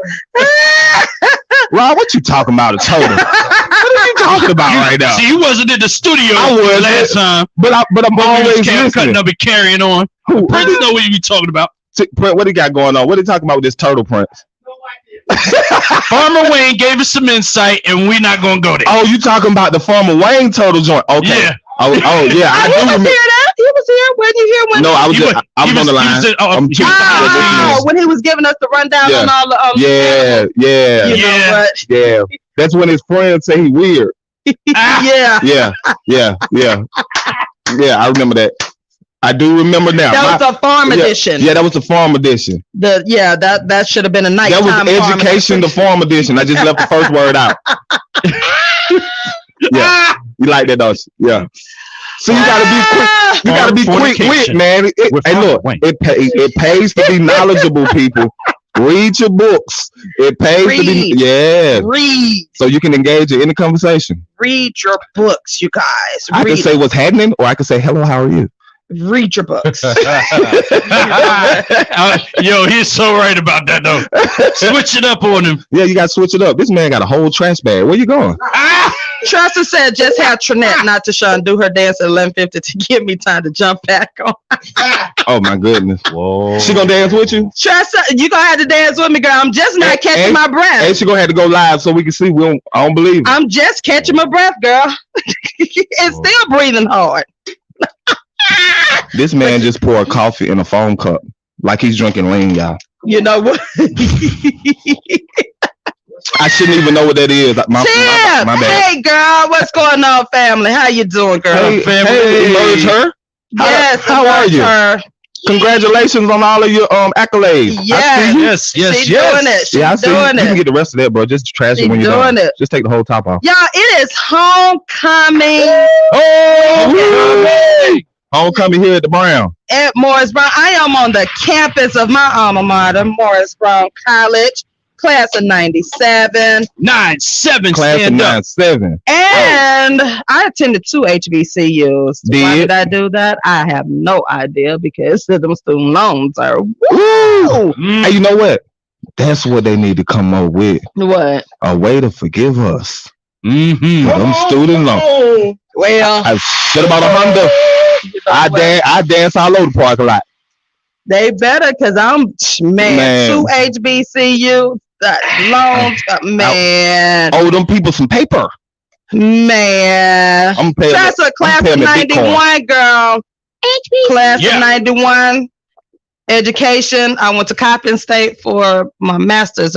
Rob, what you talking about? A turtle? What are you talking about right now? See, you wasn't in the studio last time. But I'm always listening. Cutting up and carrying on. Prince know what you be talking about. Prince, what he got going on? What are you talking about with this turtle, Prince? Farmer Wayne gave us some insight, and we're not gonna go there. Oh, you talking about the Farmer Wayne turtle joint? Okay. Yeah. Oh yeah. I do remember that. He was here. Wasn't you here when? No, I was on the line. When he was giving us the rundown on all the Yeah. You know what? Yeah. That's when his friends say he weird. Yeah. I remember that. I do remember now. That was a farm edition. Yeah, that was the farm edition. That should have been a nighttime. That was education, the farm edition. I just left the first word out. Yeah, you like that, don't you? Yeah. So you gotta be quick. You gotta be quick-wit, man. Hey, look, it pays to be knowledgeable, people. Read your books. It pays to be read. So you can engage in any conversation. Read your books, you guys. I can say what's happening, or I can say hello. How are you? Read your books. Yo, he's so right about that though. Switch it up on him. Yeah, you gotta switch it up. This man got a whole trash bag. Where you going? Tressa said just have Trinette, not TaShon, do her dance at 11:50 to give me time to jump back on. Oh my goodness. Whoa. She gonna dance with you? Tressa, you gonna have to dance with me, girl. I'm just not catching my breath. And she gonna have to go live so we can see. I don't believe it. I'm just catching my breath, girl. And still breathing hard. This man just poured coffee in a foam cup like he's drinking lean, y'all. You know what? I shouldn't even know what that is. My bad. Hey, girl, what's going on, family? How you doing, girl? Hey, family. Her? Yes, how are you? Her. Congratulations on all of your accolades. Yes. She's doing it. She's doing it. You can get the rest of that, bro. Just trash it when you're done. Just take the whole top off. Y'all, it is homecoming. Homecoming here at the Brown. At Morris Brown. I am on the campus of my alma mater, Morris Brown College. class of 97. 97, class of stand up. 97. And I attended 2 HBCUs. Why did I do that? I have no idea because them student loans are woo. Hey, you know what? That's what they need to come up with. What? A way to forgive us. Mm-hmm. For them student loans. Well, I said about a Honda. I dance all over the parking lot. They better, because I'm, man, 2 HBCU loans, man. Oh, them people some paper. Man. That's a class of 91, girl. Class of 91. Education. I went to Coppin State for my master's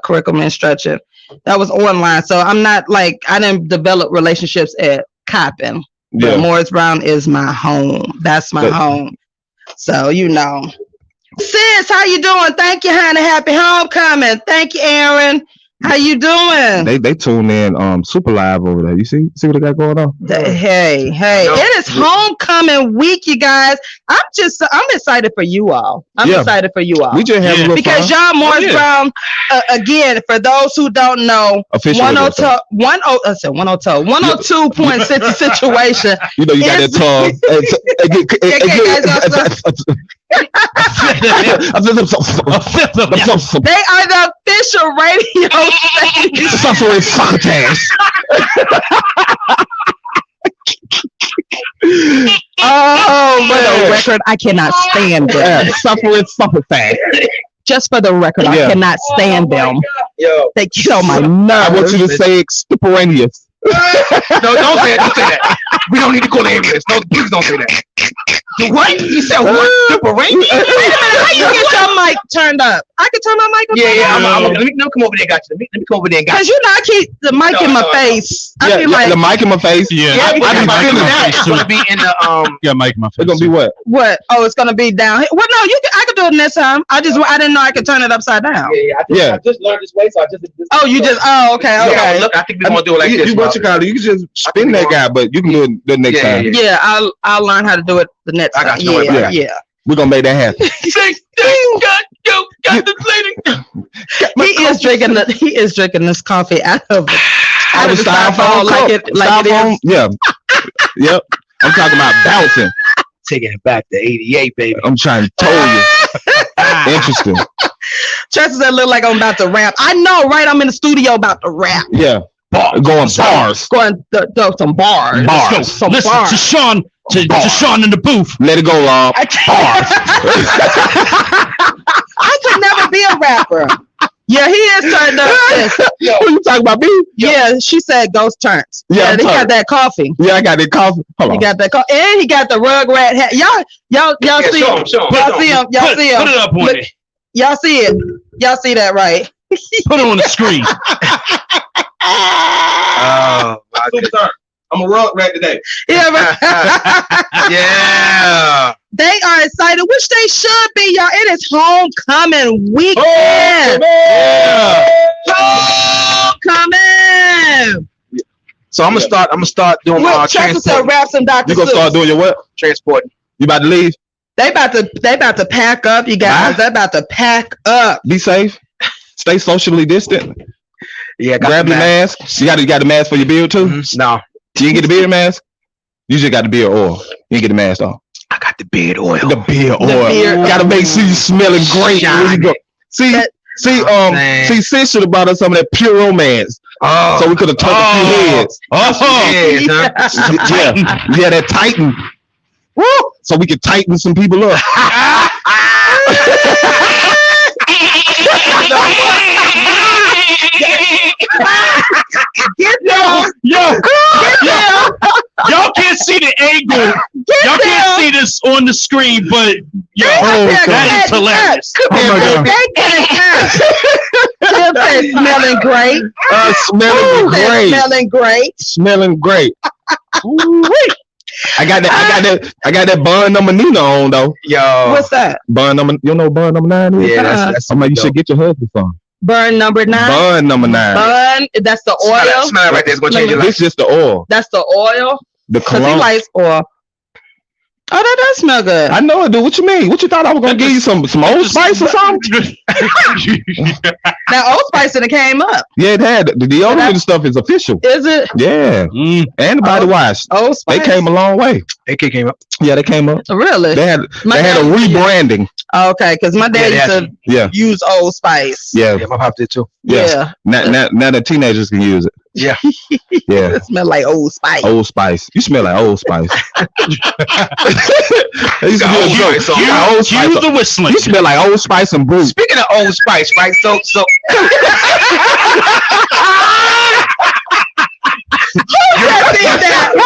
curriculum instruction. That was online. So I'm not like, I didn't develop relationships at Coppin. Yeah. But Morris Brown is my home. That's my home. So, you know. Sis, how you doing? Thank you, honey. Happy homecoming. Thank you, Aaron. How you doing? They tune in super live over there. You see what they got going on? Hey. It is homecoming week, you guys. I'm excited for you all. Excited for you all. We just have a little because y'all Morris Brown, again, for those who don't know, 102.6 situation. You know, you got that tongue. They are the official radio station. Suffering succotash. Oh, for the record, I cannot stand them. Suffering succotash. Just for the record, I cannot stand them. They get on my nerves. I want you to say extemporaneous. No, don't say it. Don't say that. We don't need to call the ambulance. No, please don't say that. What? You said what? Extemporaneous? Wait a minute. How you get your mic turned up? I can turn my mic up. Yeah. Let me come over there and got you. Let me come over there and got you. Because you know I keep the mic in my face. I be like the mic in my face. Yeah. I be feeling that. It's gonna be in the Yeah, mic in my face. It's gonna be what? What? Oh, it's gonna be down. Well, no, I could do it next time. I didn't know I could turn it upside down. Yeah. I just learned this way, so I just. Oh, you just. Oh, okay. Yeah, look, I think we're gonna do it like this. You can just spin that guy, but you can do it the next time. Yeah, I'll learn how to do it the next time. Yeah. We're gonna make that happen. He is drinking this coffee out of the styrofoam like it is. Yeah. Yep. I'm talking about bouncing. Taking it back to 88, baby. I'm trying to tell you. Interesting. Trust that look like I'm about to rap. I know, right? I'm in the studio about to rap. Yeah. Going bars. Going to some bars. Listen to Sean. To Sean in the booth. Let it go, Rob. I could never be a rapper. Yeah, he is turned up. What you talking about, me? Yeah, she said ghost turns. Yeah, he got that coffee. Yeah, I got that coffee. Hold on. He got that coffee, and he got the Rugrat hat. Y'all see him? Y'all see him? Y'all see him? Put it up on it. Y'all see it? Y'all see that, right? Put it on the screen. Oh, I'm a Rugrat today. Yeah. Yeah. They are excited, which they should be, y'all. It is homecoming weekend. Homecoming. So I'm gonna start doing my transport. Raps and Dr. You gonna start doing your what? Transporting. You about to leave? They about to pack up, you guys. They about to pack up. Be safe. Stay socially distant. Yeah. Grab your mask. You got the mask for your beard too? Mm-hmm. No. You didn't get the beard mask? You just got the beard oil. You didn't get the mask on. I got the beard oil. The beard oil. Gotta make sure you smelling great when you go. See, Sis should have brought us some of that pure romance. Oh. So we could have turned a few heads. Yeah, that Titan. Woo! So we could tighten some people up. Y'all can't see the angle. Y'all can't see this on the screen, but that is hilarious. Smelling great. Smelling great. I got that bun number Nina on though. Yo. What's that? Bun number. You know bun number 9 is? Yeah, that's I'm like, you should get your husband some. Burn number 9. Bun number 9. Bun. That's the oil. Smell it right there. It's gonna change your life. This is just the oil. That's the oil. The cologne. He likes oil. Oh, that does smell good. I know it do. What you mean? What you thought I was gonna give you some Old Spice or something? That Old Spice that came up. Yeah, it had the deodorant and stuff is official. Is it? Yeah, and the body wash. Old Spice. They came a long way. They came up. Yeah, they came up. Really? They had a rebranding. Okay, because my dad used to use Old Spice. Yeah, my pop did too. Yeah. Now the teenagers can use it. Yeah. Yeah. It smell like Old Spice. Old Spice. You smell like Old Spice. Cue the whistling. You smell like Old Spice and Brew. Speaking of Old Spice, right? So.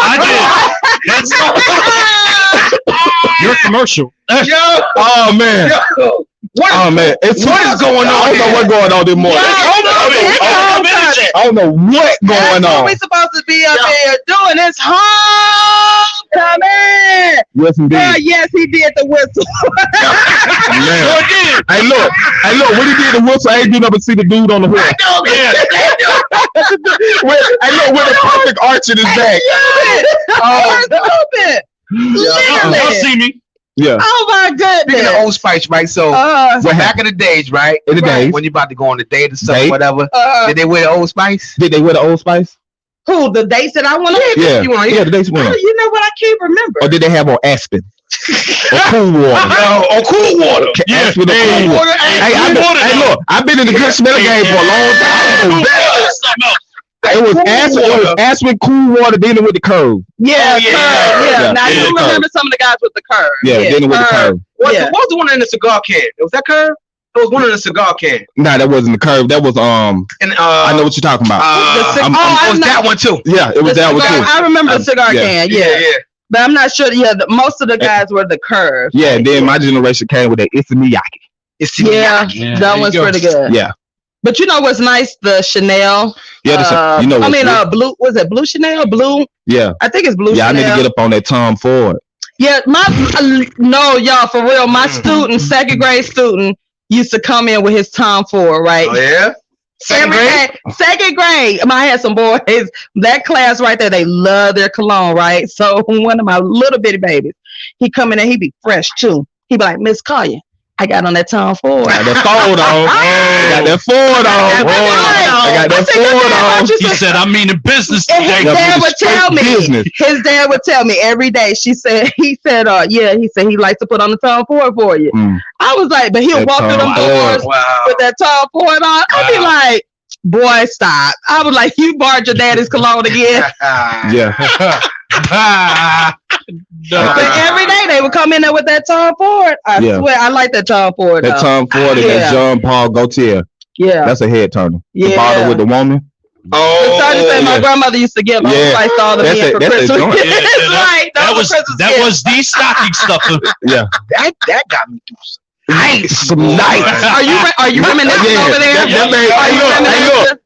I did. Your commercial. Oh man. What is going on? I don't know what's going on this morning. I don't know what's going on. What we supposed to be up here doing? It's homecoming. Yes, indeed. Yes, he did the whistle. Hey, look. When he did the whistle, I ain't been up and see the dude on the horse. Hey, look, with the perfect arch in his back. Y'all see me? Yeah. Oh my goodness. Speaking of Old Spice, right? So back in the days, right? In the days. When you about to go on a date or something, whatever. Did they wear the Old Spice? Did they wear the Old Spice? Who? The dates that I went on? Yeah, the dates we went on. You know what? I can't remember. Or did they have on Aspen? Or Cool Water? Or Cool Water. Aspen or Cool Water. Hey, look, I've been in the good smell game for a long time. It was Aspen, Cool Water, dealing with the curve. Yeah. Now you remember some of the guys with the curve. Yeah, dealing with the curve. What was the one in the cigar can? Was that curve? It was one in the cigar can. Nah, that wasn't the curve. That was I know what you're talking about. It was that one too. Yeah, it was that one too. I remember the cigar can. Yeah. But I'm not sure. Yeah, most of the guys were the curve. Yeah, and then my generation came with that Issey-Miyake. Yeah, that one's pretty good. Yeah. But you know what's nice? The Chanel. Yeah, you know what? Blue. Was it blue Chanel? Blue. Yeah. I think it's blue. Yeah, Chanel. I need to get up on that Tom Ford. Yeah, no, y'all, for real. My student, second grade student, used to come in with his Tom Ford, right? Oh yeah. Second grade. I had some boys. That class right there, they love their cologne, right? So one of my little bitty babies, he come in and he be fresh too. He be like, Miss Collier, I got on that Tom Ford. I got that Ford on. I got that Ford on. He said, I'm meaning business And today. his dad would tell me. His dad would tell me every day. He said, he likes to put on the Tom Ford for you. I was like, but he'll walk through them doors with that Tom Ford on. I'd be like, boy, stop. I was like, you borrowed your daddy's cologne again. Yeah. But every day they would come in there with that Tom Ford. I swear, I like that Tom Ford. That Tom Ford and that Jean Paul Gaultier. Yeah. That's a head turner. Yeah. The bottle with the woman. Oh, my grandmother used to give Old Spice to all the men for Christmas. That was the stocking stuffer. Yeah. That got me through some nice. Are you reminiscing over there?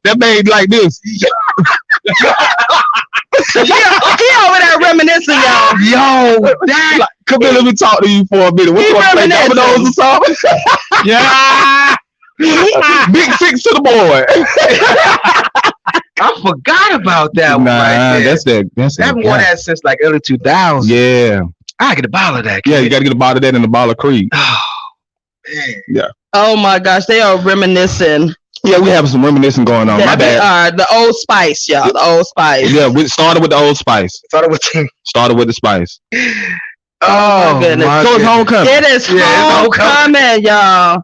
That made like this. He over there reminiscing, y'all. Yo, come here, let me talk to you for a minute. What's going to play dominoes or something? Yeah. Big six to the boy. I forgot about that one. Right there. That's I haven't worn that since like early 2000s. Yeah. I gotta get a bottle of that. Yeah, you gotta get a bottle of that and a bottle of Creed. Oh, man. Yeah. Oh my gosh, they are reminiscing. Yeah, we have some reminiscing going on. My bad. The Old Spice, y'all. The Old Spice. Yeah, we started with the Old Spice. Started with the Spice. Oh my goodness. So it's homecoming. It is homecoming, y'all.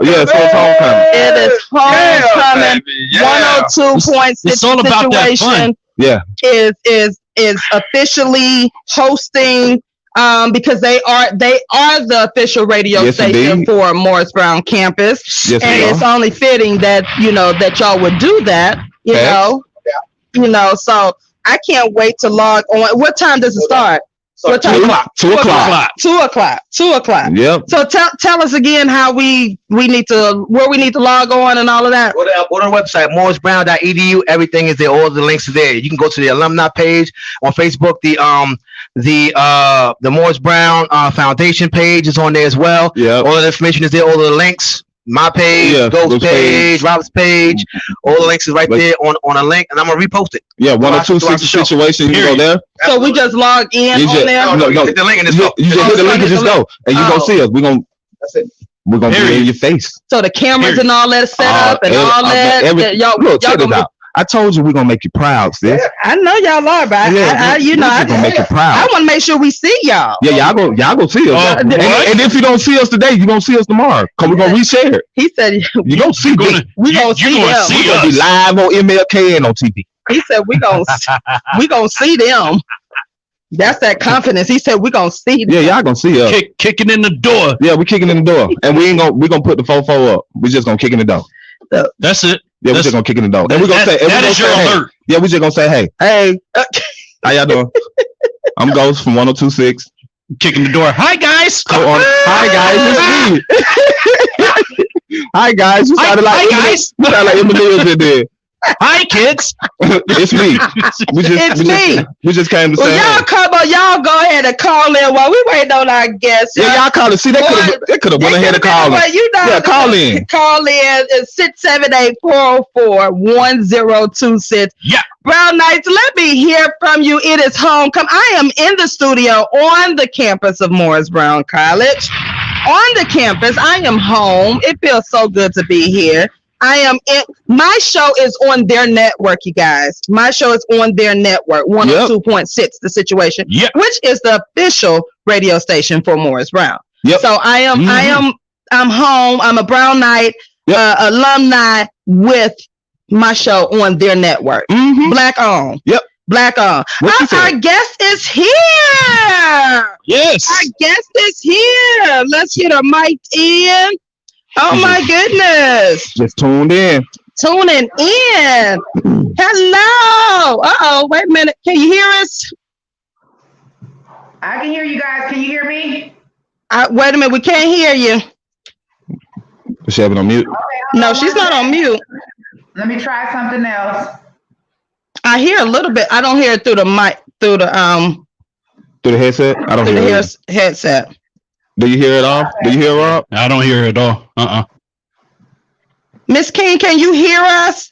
Yeah, so it's homecoming. It is homecoming. 102.6 It's all about that fun. Yeah. Is officially hosting because they are the official radio station for Morris Brown campus. Yes, and it's only fitting that that y'all would do that, you know. So I can't wait to log on. What time does it start? What time? 2 o'clock. 2 o'clock. 2 o'clock. Yep. So tell us again how we need to log on and all of that. Go to our website, morrisbrown.edu. Everything is there. All the links are there. You can go to the alumni page on Facebook. The Morris Brown Foundation page is on there as well. Yeah. All of the information is there. All of the links. my page, Ghost page, Robert's page. All the links is right there on a link, and I'm gonna repost it. Yeah, 10260 situation. You can go there. So we just log in on there. No, hit the link and just go. You just hit the link and just go, and you gonna see us. We're gonna be in your face. So the cameras and all that set up and all that. Y'all check this out. I told you we're gonna make you proud, sis. I know y'all are, but I gonna make you proud. I want to make sure we see y'all. Yeah, y'all go see us. And if you don't see us today, you gonna see us tomorrow. Cause we're gonna reshare it. He said you gonna see us. We gonna see them. We're gonna be live on MLK and on TV. He said we gonna see them. That's that confidence. He said we gonna see them. Yeah, y'all gonna see us. Kicking in the door. Yeah, we kicking in the door, and we gonna put the 4-4 up. We just gonna kick in the door. That's it. Yeah, we're just gonna kick in the door. And we're gonna say, that is your alert. Yeah, we're just gonna say, hey, how y'all doing? I'm Ghost from 102.6. Kicking the door. Hi guys. Hi guys, it's me. Hi guys. You sounded like Eminem in there. Hi kids. It's me. We just came to say. Y'all come on, y'all go ahead and call in while we waiting on our guests. Yeah, y'all call in. See, they could have went ahead and called in. Yeah, call in. Call in. It's 678-404-1026. Yeah. Brown Knights, let me hear from you. It is homecoming. I am in the studio on the campus of Morris Brown College. On the campus, I am home. It feels so good to be here. My show is on their network, you guys. My show is on their network, 102.6, The Situation, which is the official radio station for Morris Brown. Yep. So I'm home. I'm a Brown Knight alumni with my show on their network. Black on. Yep. Black on. Our guest is here. Yes. Our guest is here. Let's get her mic'd in. Oh my goodness. Just tuned in. Tuning in. Hello. Uh-oh. Wait a minute. Can you hear us? I can hear you guys. Can you hear me? Wait a minute. We can't hear you. Is she having on mute? Okay, no, she's not on mute. Let me try something else. I hear a little bit. I don't hear it through the mic, through the headset? I don't hear it. Headset. Do you hear it all? Do you hear Rob? I don't hear it all. Miss King, can you hear us?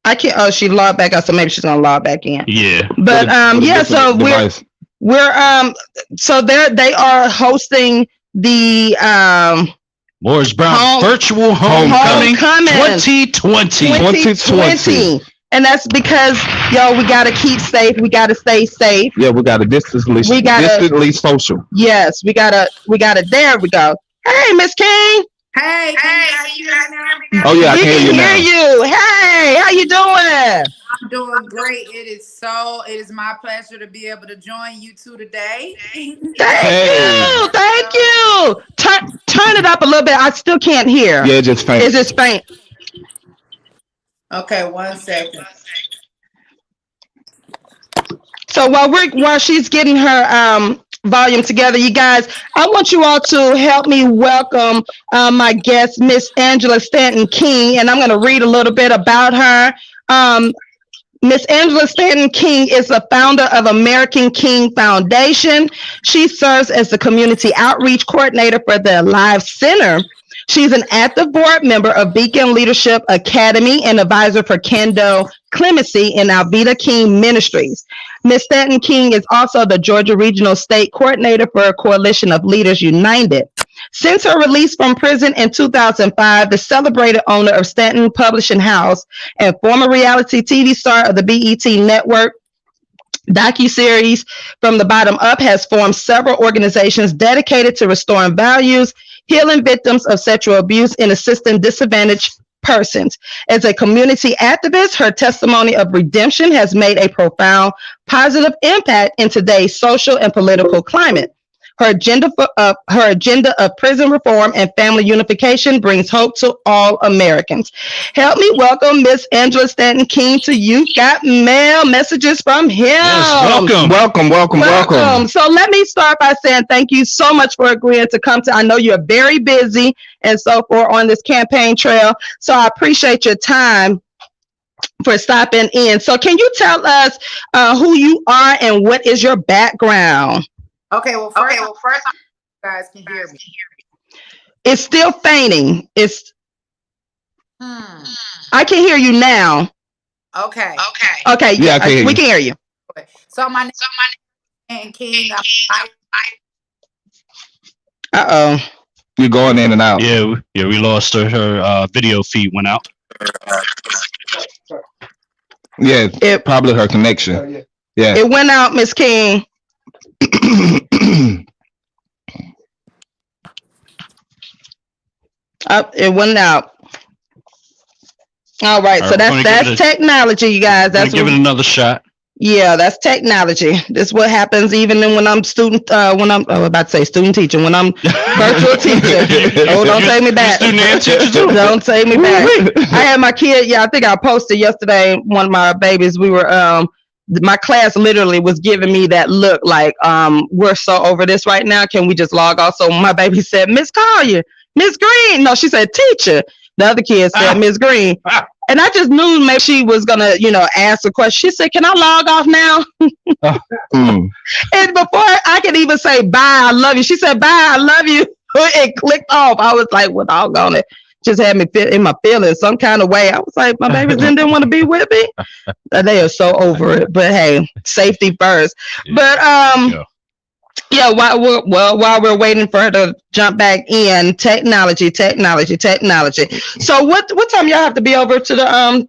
I can't. Oh, she logged back out, so maybe she's gonna log back in. Yeah. But so we're so they are hosting the Morris Brown virtual homecoming 2020. And that's because, we got to keep safe. We got to stay safe. Yeah, we got to distantly social. Yes, we got to, there we go. Hey, Miss King. Hey. Oh, yeah, I can hear you. Hey, how you doing? I'm doing great. It is my pleasure to be able to join you two today. Thank you. Turn it up a little bit. I still can't hear. Yeah, just faint. It's just faint. Okay, 1 second. So while she's getting her volume together, you guys, I want you all to help me welcome my guest, Miss Angela Stanton King, and I'm going to read a little bit about her. Miss Angela Stanton King is the founder of American King Foundation. She serves as the community outreach coordinator for the Alive Center. She's an active board member of Beacon Leadership Academy and advisor for Kendo Clemency in Alveda King Ministries. Ms. Stanton King is also the Georgia Regional State Coordinator for Coalition of Leaders United. Since her release from prison in 2005, the celebrated owner of Stanton Publishing House and former reality TV star of the BET Network docuseries From the Bottom Up has formed several organizations dedicated to restoring values, healing victims of sexual abuse, and assisting disadvantaged persons. As a community activist, her testimony of redemption has made a profound positive impact in today's social and political climate. Her agenda of prison reform and family unification brings hope to all Americans. Help me welcome Miss Angela Stanton King to You Got Mail, Messages from Him. Yes, welcome. So let me start by saying thank you so much for agreeing to come to. I know you're very busy and so forth on this campaign trail. So I appreciate your time for stopping in. So can you tell us who you are and what is your background? Okay, well, first, you guys can hear me. It's still fainting. I can hear you now. Okay. Yeah, we can hear you. So my name is King. You're going in and out. Yeah, we lost her. Her video feed went out. Yeah, probably her connection. Yeah. It went out, Miss King. It went out. All right, so that's technology, you guys. That's give it another shot. Yeah, that's technology. This is what happens even when I'm student teacher. When I'm virtual teacher. Oh, don't take me back. Student and teacher too. Don't take me back. I had my kid. Yeah, I think I posted yesterday. One of my babies. We were my class literally was giving me that look like we're so over this right now. Can we just log off? So my baby said, Miss Collier, Miss Green. No, she said teacher. The other kid said Miss Green. And I just knew maybe she was gonna, ask a question. She said, "Can I log off now?" And before I could even say bye, I love you, she said, "Bye, I love you." It clicked off. I was like, "Well, doggone it!" Just had me in my feelings some kind of way. I was like, "My babies didn't want to be with me." They are so over it. But hey, safety first. But yeah, while we're waiting for her to jump back in, technology. So what time y'all have to be over to the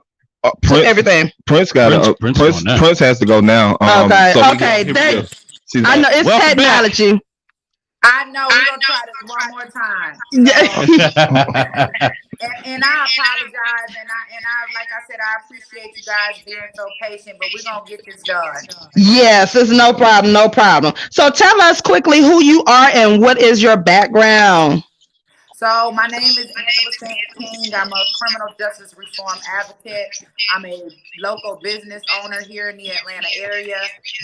Prince, everything? Prince has to go now. Okay. So I know it's technology. Back. I know we're gonna try this one more time. And I apologize, and I like I said, I appreciate you guys being so patient, but we're gonna get this done. Yes, it's no problem. So tell us quickly who you are and what is your background. So my name is Innocence King. I'm a criminal justice reform advocate. I'm a local business owner here in the Atlanta area.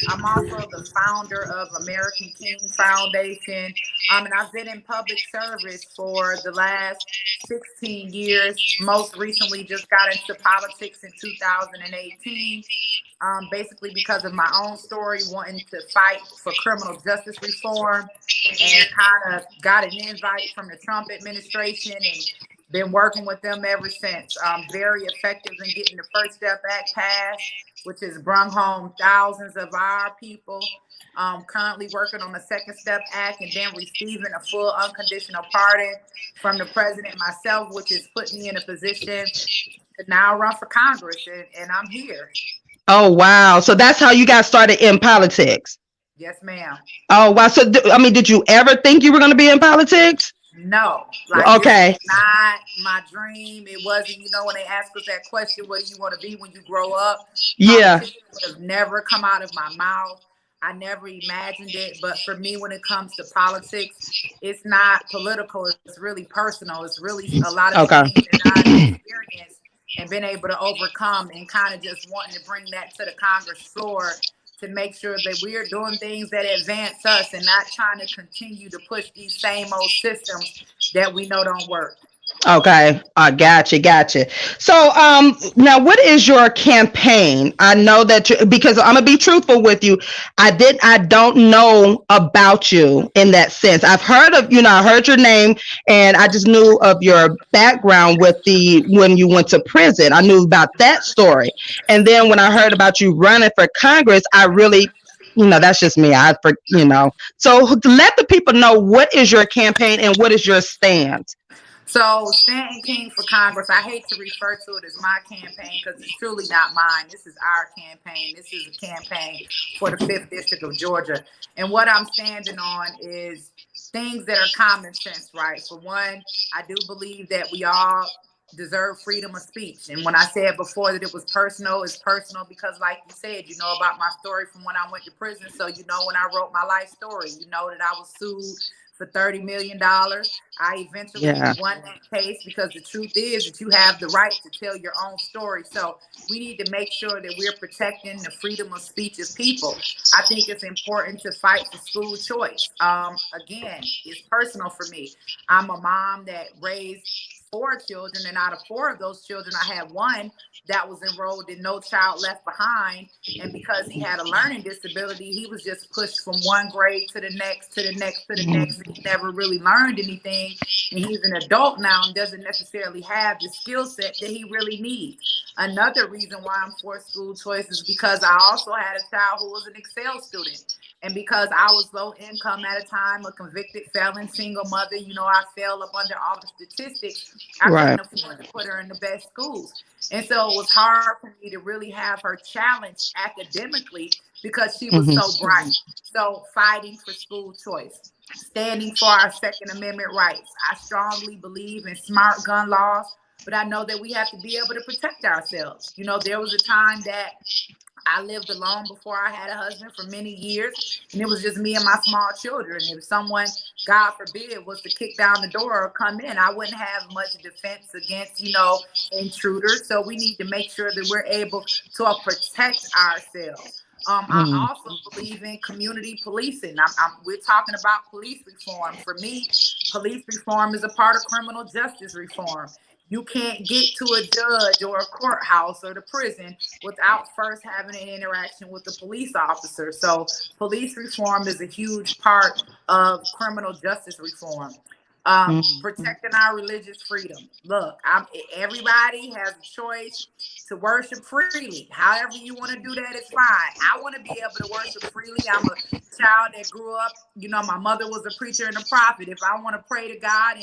I'm also the founder of American King Foundation. And I've been in public service for the last 16 years. Most recently just got into politics in 2018. Basically because of my own story, wanting to fight for criminal justice reform, and kind of got an invite from the Trump administration and been working with them ever since. Very effective in getting the First Step Act passed, which has brought home thousands of our people. Currently working on the Second Step Act and then receiving a full unconditional pardon from the president myself, which has put me in a position to now run for Congress, and I'm here. Oh, wow. So that's how you got started in politics? Yes, ma'am. Oh, wow. So, did you ever think you were going to be in politics? No. Okay. It was not my dream. It wasn't, when they ask us that question, what do you want to be when you grow up? Yeah. It would have never come out of my mouth. I never imagined it. But for me, when it comes to politics, it's not political. It's really personal. It's really a lot of things that I've experienced and been able to overcome, and kind of just wanting to bring that to the Congress floor to make sure that we're doing things that advance us and not trying to continue to push these same old systems that we know don't work. Okay, gotcha. So, now what is your campaign? I know that because I'm gonna be truthful with you, I don't know about you in that sense. I've heard of, I heard your name, and I just knew of your background with when you went to prison. I knew about that story, and then when I heard about you running for Congress, I really, that's just me. So let the people know, what is your campaign and what is your stand? So, Stanton King for Congress, I hate to refer to it as my campaign because it's truly not mine. This is our campaign. This is a campaign for the 5th District of Georgia. And what I'm standing on is things that are common sense, right? For one, I do believe that we all deserve freedom of speech. And when I said before that it was personal, it's personal because, like you said, you know about my story from when I went to prison. So, when I wrote my life story, that I was sued for $30 million. I eventually won that case because the truth is that you have the right to tell your own story. So we need to make sure that we're protecting the freedom of speech of people. I think it's important to fight for school choice. Again, it's personal for me. I'm a mom that raised 4 children, and out of 4 of those children, I had one that was enrolled in No Child Left Behind. And because he had a learning disability, he was just pushed from one grade to the next, to the next, to the next. And he never really learned anything. And he's an adult now and doesn't necessarily have the skill set that he really needs. Another reason why I'm for school choice is because I also had a child who was an Excel student. And because I was low income at a time, a convicted felon, single mother, you know, I fell up under all the statistics. I couldn't afford to put her in the best schools. And so it was hard for me to really have her challenged academically because she was so bright. So fighting for school choice, standing for our Second Amendment rights. I strongly believe in smart gun laws, but I know that we have to be able to protect ourselves. You know, there was a time that I lived alone before I had a husband for many years, and it was just me and my small children. If someone, God forbid, was to kick down the door or come in, I wouldn't have much defense against, you know, intruders. So we need to make sure that we're able to protect ourselves. I also believe in community policing. We're talking about police reform. For me, police reform is a part of criminal justice reform. You can't get to a judge or a courthouse or the prison without first having an interaction with the police officer. So police reform is a huge part of criminal justice reform. Protecting our religious freedom. Look, everybody has a choice to worship freely. However you want to do that is fine. I want to be able to worship freely. I'm a child that grew up, you know, my mother was a preacher and a prophet. If I want to pray to God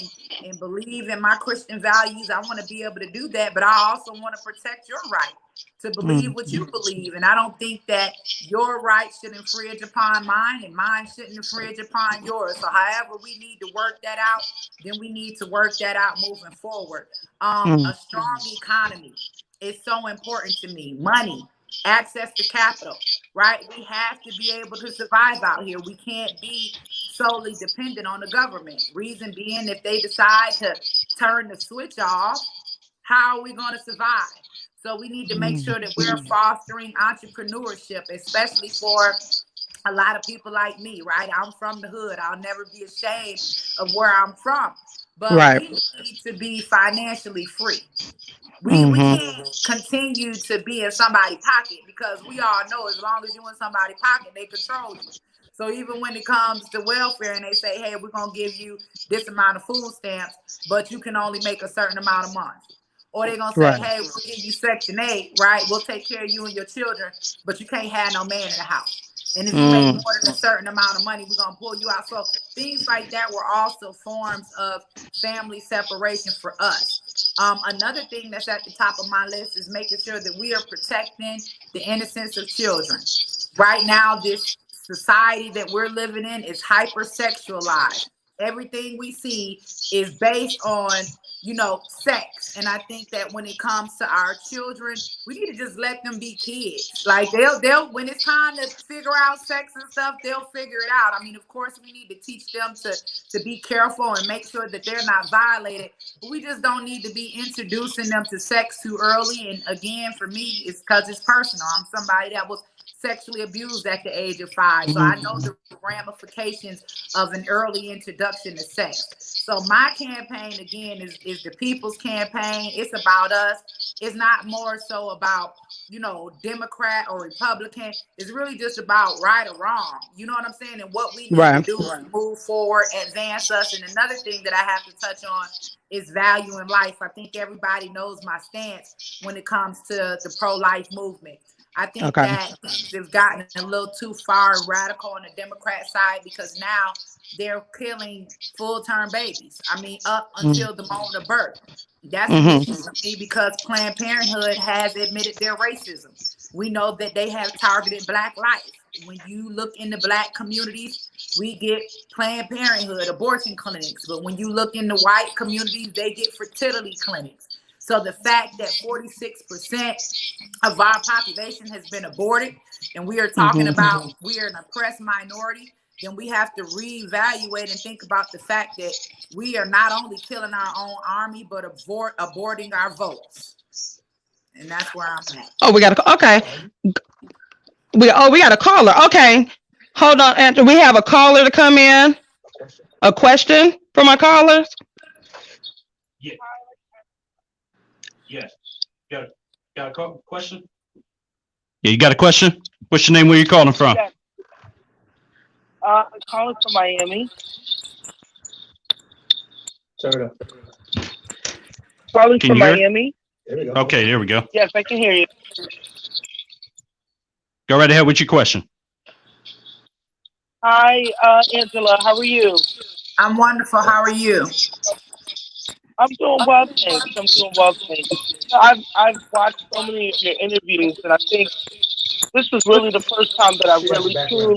and believe in my Christian values, I want to be able to do that. But I also want to protect your right to believe what you believe. And I don't think that your right should infringe upon mine and mine shouldn't infringe upon yours. So however we need to work that out, then we need to work that out moving forward. A strong economy is so important to me. Money, access to capital, right? We have to be able to survive out here. We can't be solely dependent on the government. Reason being, if they decide to turn the switch off, how are we going to survive? So we need to make sure that we're fostering entrepreneurship, especially for a lot of people like me, right? I'm from the hood. I'll never be ashamed of where I'm from. But we need to be financially free. We can't continue to be in somebody's pocket because we all know as long as you're in somebody's pocket, they control you. So even when it comes to welfare and they say, hey, we're going to give you this amount of food stamps, but you can only make a certain amount a month. Or they're going to say, hey, we'll give you Section 8, right? We'll take care of you and your children, but you can't have no man in the house. And if you make more than a certain amount of money, we're going to pull you out. So things like that were also forms of family separation for us. Another thing that's at the top of my list is making sure that we are protecting the innocence of children. Right now, this society that we're living in is hypersexualized. Everything we see is based on, you know, sex. And I think that when it comes to our children, we need to just let them be kids. Like they'll when it's time to figure out sex and stuff, they'll figure it out. I mean, of course, we need to teach them to be careful and make sure that they're not violated. But we just don't need to be introducing them to sex too early. And again, for me, it's because it's personal. I'm somebody that was sexually abused at the age of 5. So I know the ramifications of an early introduction to sex. So my campaign, again, is the people's campaign. It's about us. It's not more so about, you know, Democrat or Republican. It's really just about right or wrong. You know what I'm saying? And what we need to do is move forward, advance us. And another thing that I have to touch on is value in life. I think everybody knows my stance when it comes to the pro-life movement. I think that they've gotten a little too far radical on the Democrat side because now they're killing full-term babies. I mean, up until the moment of birth. That's an issue for me because Planned Parenthood has admitted their racism. We know that they have targeted Black life. When you look in the Black communities, we get Planned Parenthood, abortion clinics. But when you look in the white communities, they get fertility clinics. So the fact that 46% of our population has been aborted, and we are talking about we are an oppressed minority, then we have to reevaluate and think about the fact that we are not only killing our own army, but aborting our votes. And that's where I'm at. Oh, we got a caller. Okay. Hold on, Andrew. We have a caller to come in. A question from our callers? Yeah. Got a question? Yeah, you got a question? What's your name? Where you calling from? Yeah. I'm calling from Miami. Turn it up. Calling from Miami. There we go. Okay, there we go. Yes, I can hear you. Go right ahead with your question. Hi, Angela. How are you? I'm wonderful. How are you? I'm doing well, thanks. I've watched so many of your interviews, and I think this is really the first time that I've really truly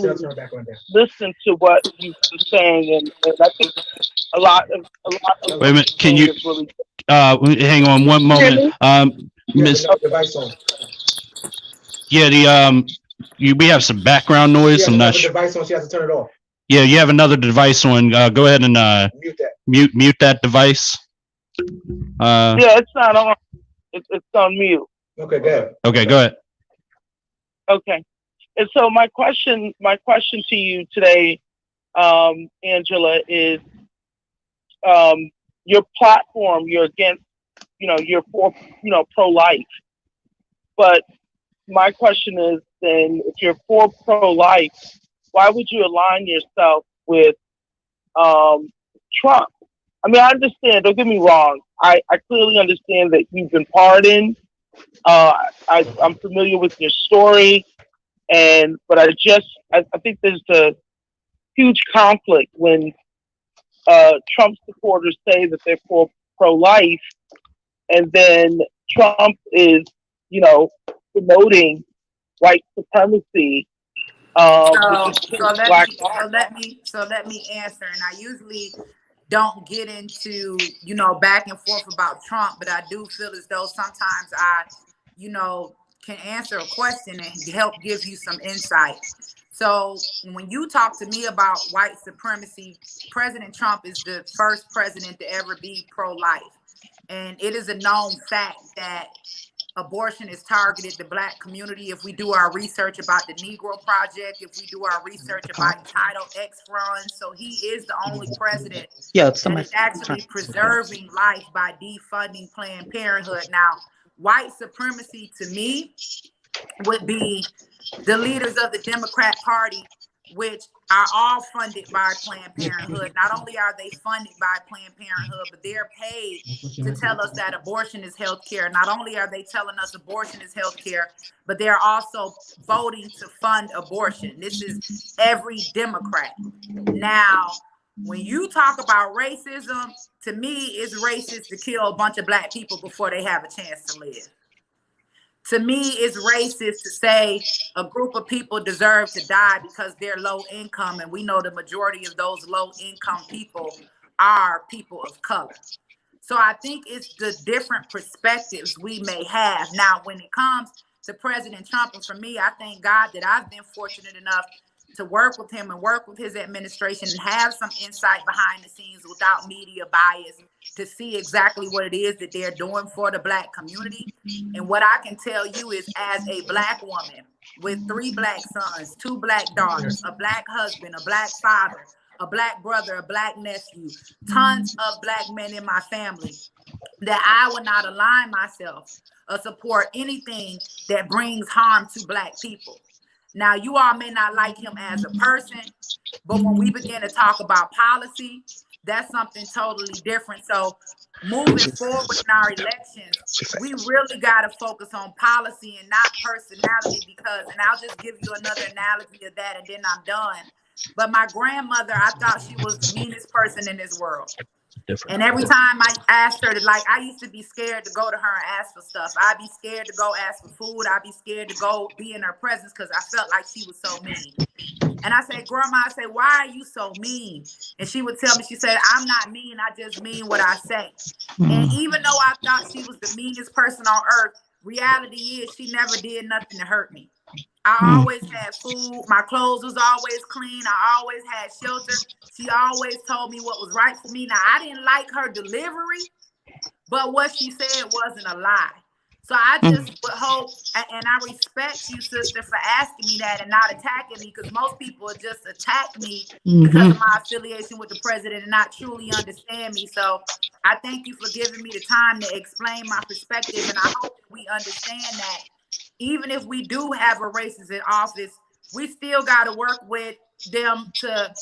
listened to what you've been saying, and I think a lot of. Wait a minute. Can you really hang on one moment, Miss? Yeah, we have some background noise. I'm not sure. Device on, she has to turn it off. Yeah, you have another device on. Go ahead and mute that device. Yeah, it's not on. It's on mute. Okay, good. Okay, go ahead. Okay, and so my question to you today, Angela, is your platform. You're against, you're for, pro-life. But my question is, then, if you're for pro-life, why would you align yourself with Trump? I mean, I understand. Don't get me wrong. I clearly understand that you've been pardoned. I'm familiar with your story, but I think there's a huge conflict when Trump supporters say that they're for pro-life, and then Trump is, promoting white supremacy. So let me answer. And I usually don't get into, back and forth about Trump, but I do feel as though sometimes I, can answer a question and help give you some insight. So when you talk to me about white supremacy, President Trump is the first president to ever be pro-life. And it is a known fact that abortion is targeted the Black community. If we do our research about the Negro Project, if we do our research about Untitled Friends, so he is the only president that is actually preserving life by defunding Planned Parenthood. Now, white supremacy to me would be the leaders of the Democrat Party, which are all funded by Planned Parenthood. Not only are they funded by Planned Parenthood, but they're paid to tell us that abortion is health care. Not only are they telling us abortion is health care, but they're also voting to fund abortion. This is every Democrat. Now, when you talk about racism, to me, it's racist to kill a bunch of Black people before they have a chance to live. To me, it's racist to say a group of people deserve to die because they're low income, and we know the majority of those low income people are people of color. So I think it's the different perspectives we may have. Now, when it comes to President Trump, and for me, I thank God that I've been fortunate enough to work with him and work with his administration and have some insight behind the scenes without media bias to see exactly what it is that they're doing for the Black community. And what I can tell you is, as a Black woman with 3 Black sons, 2 Black daughters, a Black husband, a Black father, a Black brother, a Black nephew, tons of Black men in my family, that I would not align myself or support anything that brings harm to Black people. Now, you all may not like him as a person, but when we begin to talk about policy, that's something totally different. So moving forward in our elections, we really got to focus on policy and not personality, because, and I'll just give you another analogy of that and then I'm done. But my grandmother, I thought she was the meanest person in this world. And every time I asked her to, I used to be scared to go to her and ask for stuff. I'd be scared to go ask for food. I'd be scared to go be in her presence because I felt like she was so mean. And I said, Grandma, I said, why are you so mean? And she would tell me, she said, I'm not mean. I just mean what I say. And even though I thought she was the meanest person on earth, reality is she never did nothing to hurt me. I always had food. My clothes was always clean. I always had shelter. She always told me what was right for me. Now, I didn't like her delivery, but what she said wasn't a lie. So I just would hope, and I respect you, sister, for asking me that and not attacking me, because most people just attack me because of my affiliation with the president and not truly understand me. So I thank you for giving me the time to explain my perspective, and I hope that we understand that even if we do have a racist in office, we still got to work with them to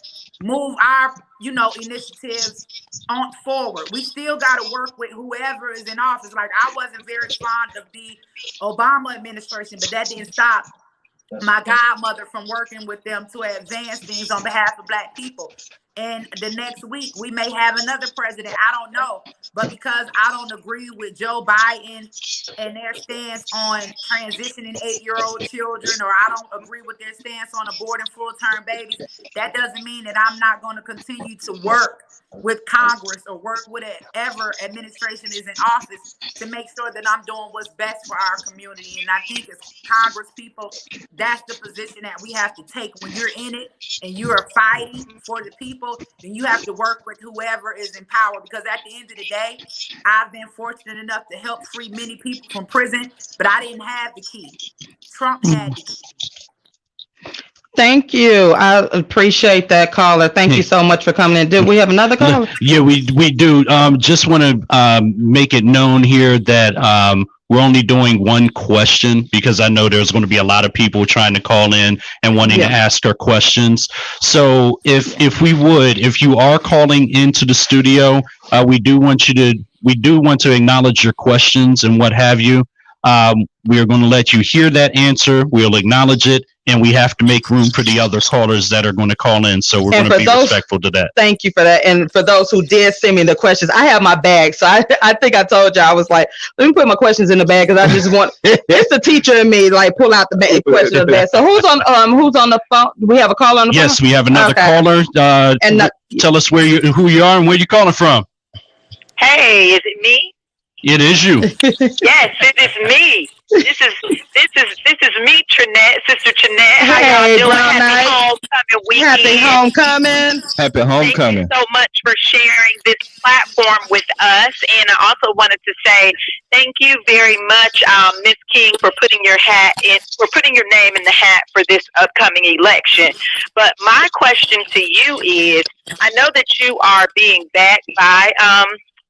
move our, initiatives on forward. We still got to work with whoever is in office. Like, I wasn't very fond of the Obama administration, but that didn't stop my godmother from working with them to advance things on behalf of Black people. And the next week, we may have another president. I don't know. But because I don't agree with Joe Biden and their stance on transitioning 8-year-old children, or I don't agree with their stance on aborting full-term babies, that doesn't mean that I'm not going to continue to work with Congress or work with whatever administration is in office to make sure that I'm doing what's best for our community. And I think as Congress people, that's the position that we have to take. When you're in it and you are fighting for the people, then you have to work with whoever is in power, because at the end of the day, I've been fortunate enough to help free many people from prison, but I didn't have the key. Trump had the key. Thank you. I appreciate that, caller. Thank you so much for coming in. Did we have another caller? Yeah, we do. Just want to make it known here that we're only doing one question, because I know there's going to be a lot of people trying to call in and wanting to ask our questions. So if you are calling into the studio, we do want to acknowledge your questions and what have you. We are going to let you hear that answer. We'll acknowledge it, and we have to make room for the other callers that are going to call in. So we're going to be respectful to that. Thank you for that. And for those who did send me the questions, I have my bag. So I think I told you, I was like, let me put my questions in the bag, because I just want, it's the teacher in me, like, pull out the bag, question of the bag. So who's on the phone? Do we have a caller on the phone? Yes, we have another caller. Tell us who you are and where you're calling from. Hey, is it me? It is you. Yes, it is me. This is me, Trinette, Sister Trinette. How Hey, y'all doing? Brown Happy Knight. homecoming weekend. Happy homecoming. Happy homecoming. Thank you so much for sharing this platform with us. And I also wanted to say thank you very much, Miss King, for putting your name in the hat for this upcoming election. But my question to you is, I know that you are being backed by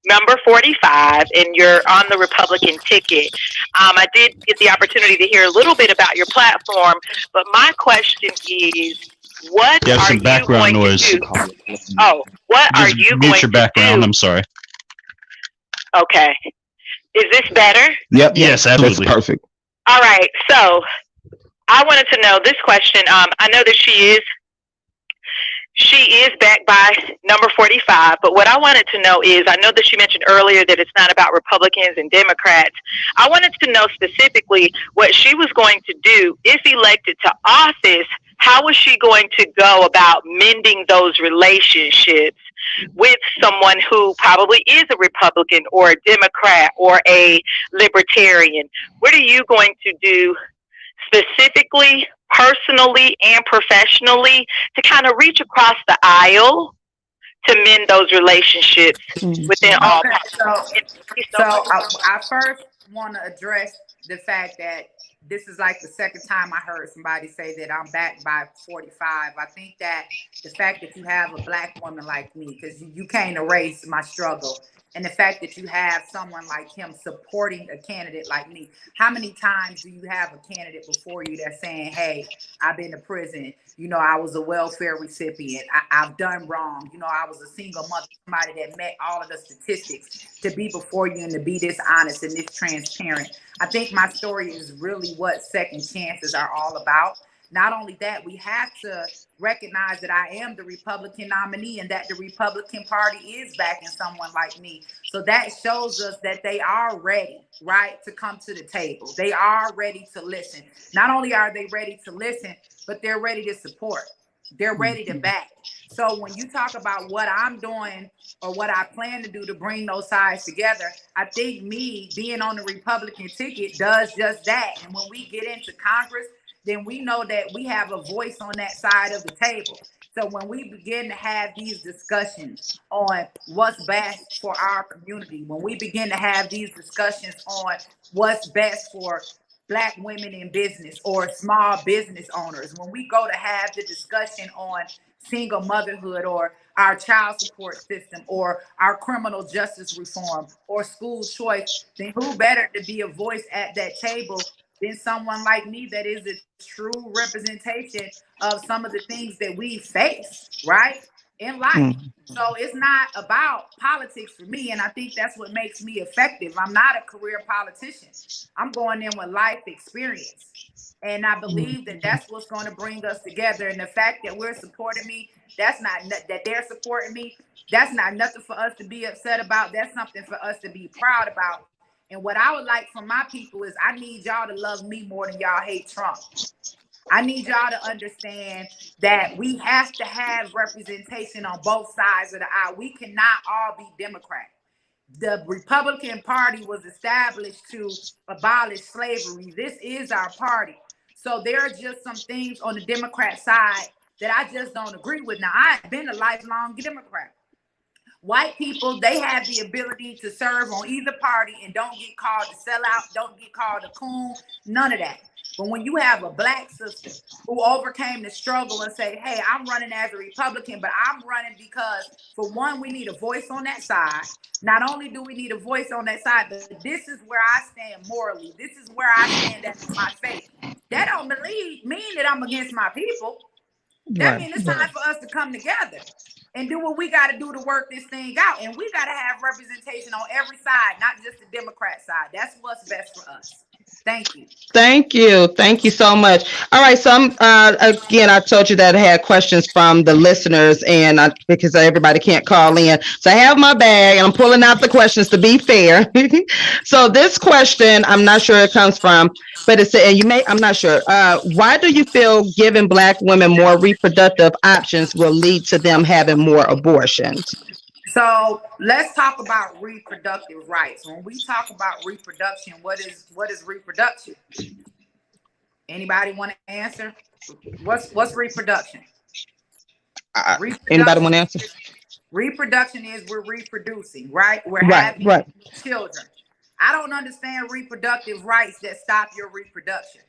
number 45, and you're on the Republican ticket. I did get the opportunity to hear a little bit about your platform, but my question is, what you have are some you background going noise. to do? Oh, what Just are you mute going your background. to do? I'm sorry. Okay. Is this better? Yep. Yes, absolutely. That's perfect. All right. So I wanted to know this question. I know that she is backed by number 45, but what I wanted to know is, I know that she mentioned earlier that it's not about Republicans and Democrats. I wanted to know specifically what she was going to do if elected to office. How was she going to go about mending those relationships with someone who probably is a Republican or a Democrat or a Libertarian? What are you going to do specifically, personally, and professionally to kind of reach across the aisle to mend those relationships within all? I first want to address the fact that this is like the second time I heard somebody say that I'm backed by 45. I think that the fact that you have a Black woman like me, because you can't erase my struggle, and the fact that you have someone like him supporting a candidate like me. How many times do you have a candidate before you that's saying, hey, I've been to prison, I was a welfare recipient, I've done wrong, I was a single mother, somebody that met all of the statistics, to be before you and to be this honest and this transparent. I think my story is really what second chances are all about. Not only that, we have to recognize that I am the Republican nominee and that the Republican Party is backing someone like me. So that shows us that they are ready, right, to come to the table. They are ready to listen. Not only are they ready to listen, but they're ready to support. They're ready to back. So when you talk about what I'm doing or what I plan to do to bring those sides together, I think me being on the Republican ticket does just that. And when we get into Congress, then we know that we have a voice on that side of the table. So when we begin to have these discussions on what's best for our community, when we begin to have these discussions on what's best for Black women in business or small business owners, when we go to have the discussion on single motherhood or our child support system or our criminal justice reform or school choice, then who better to be a voice at that table than someone like me that is a true representation of some of the things that we face, right, in life. So it's not about politics for me, and I think that's what makes me effective. I'm not a career politician. I'm going in with life experience, and I believe that that's what's going to bring us together. And the fact that we're supporting me, that they're supporting me, that's not nothing for us to be upset about. That's something for us to be proud about. And what I would like from my people is I need y'all to love me more than y'all hate Trump. I need y'all to understand that we have to have representation on both sides of the aisle. We cannot all be Democrat. The Republican Party was established to abolish slavery. This is our party. So there are just some things on the Democrat side that I just don't agree with. Now, I've been a lifelong Democrat. White people, they have the ability to serve on either party and don't get called a sellout, don't get called a coon, none of that. But when you have a Black sister who overcame the struggle and say, hey, I'm running as a Republican, but I'm running because, for one, we need a voice on that side. Not only do we need a voice on that side, but this is where I stand morally. This is where I stand as my faith. That don't mean that I'm against my people. That means it's time for us to come together and do what we got to do to work this thing out. And we got to have representation on every side, not just the Democrat side. That's what's best for us. Thank you. Thank you. Thank you so much. All right. So again, I told you that I had questions from the listeners, and because everybody can't call in. So I have my bag and I'm pulling out the questions to be fair. So this question, I'm not sure it comes from, but it said, I'm not sure. Why do you feel giving Black women more reproductive options will lead to them having more abortions? So let's talk about reproductive rights. When we talk about reproduction, what is reproduction? Anybody want to answer? What's reproduction? Anybody want to answer? Reproduction is we're reproducing, right? We're having children. I don't understand reproductive rights that stop your reproduction.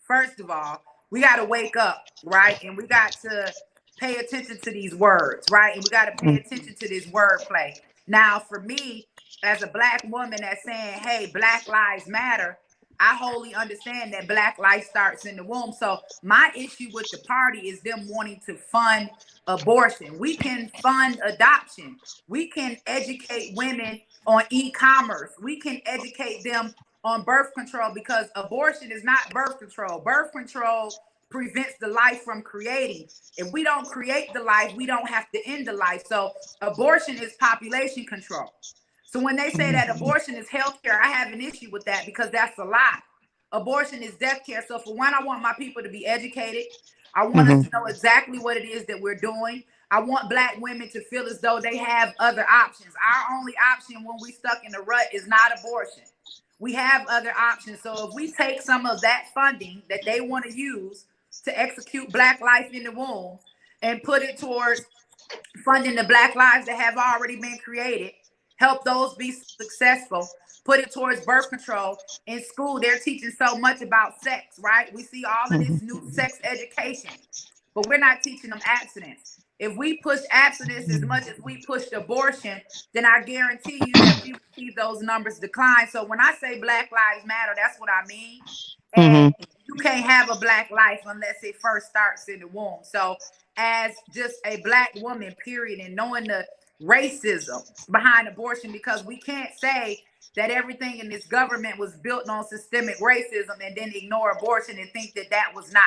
First of all, we got to wake up, right? And we got to pay attention to these words, right? And we got to pay attention to this wordplay. Now, for me, as a Black woman that's saying, hey, Black lives matter, I wholly understand that Black life starts in the womb. So my issue with the party is them wanting to fund abortion. We can fund adoption. We can educate women on e-commerce. We can educate them on birth control, because abortion is not birth control. Birth control prevents the life from creating. If we don't create the life, we don't have to end the life. So abortion is population control. So when they say that abortion is healthcare, I have an issue with that, because that's a lie. Abortion is death care. So for one, I want my people to be educated. I want us to know exactly what it is that we're doing. I want Black women to feel as though they have other options. Our only option when we stuck in the rut is not abortion. We have other options. So if we take some of that funding that they want to use to execute Black life in the womb and put it towards funding the Black lives that have already been created, help those be successful, put it towards birth control. In school, they're teaching so much about sex, right? We see all of this new sex education, but we're not teaching them abstinence. If we push abstinence as much as we pushed abortion, then I guarantee you that we will see those numbers decline. So when I say Black lives matter, that's what I mean. And you can't have a Black life unless it first starts in the womb. So as just a Black woman, period, and knowing the racism behind abortion, because we can't say that everything in this government was built on systemic racism and then ignore abortion and think that that was not.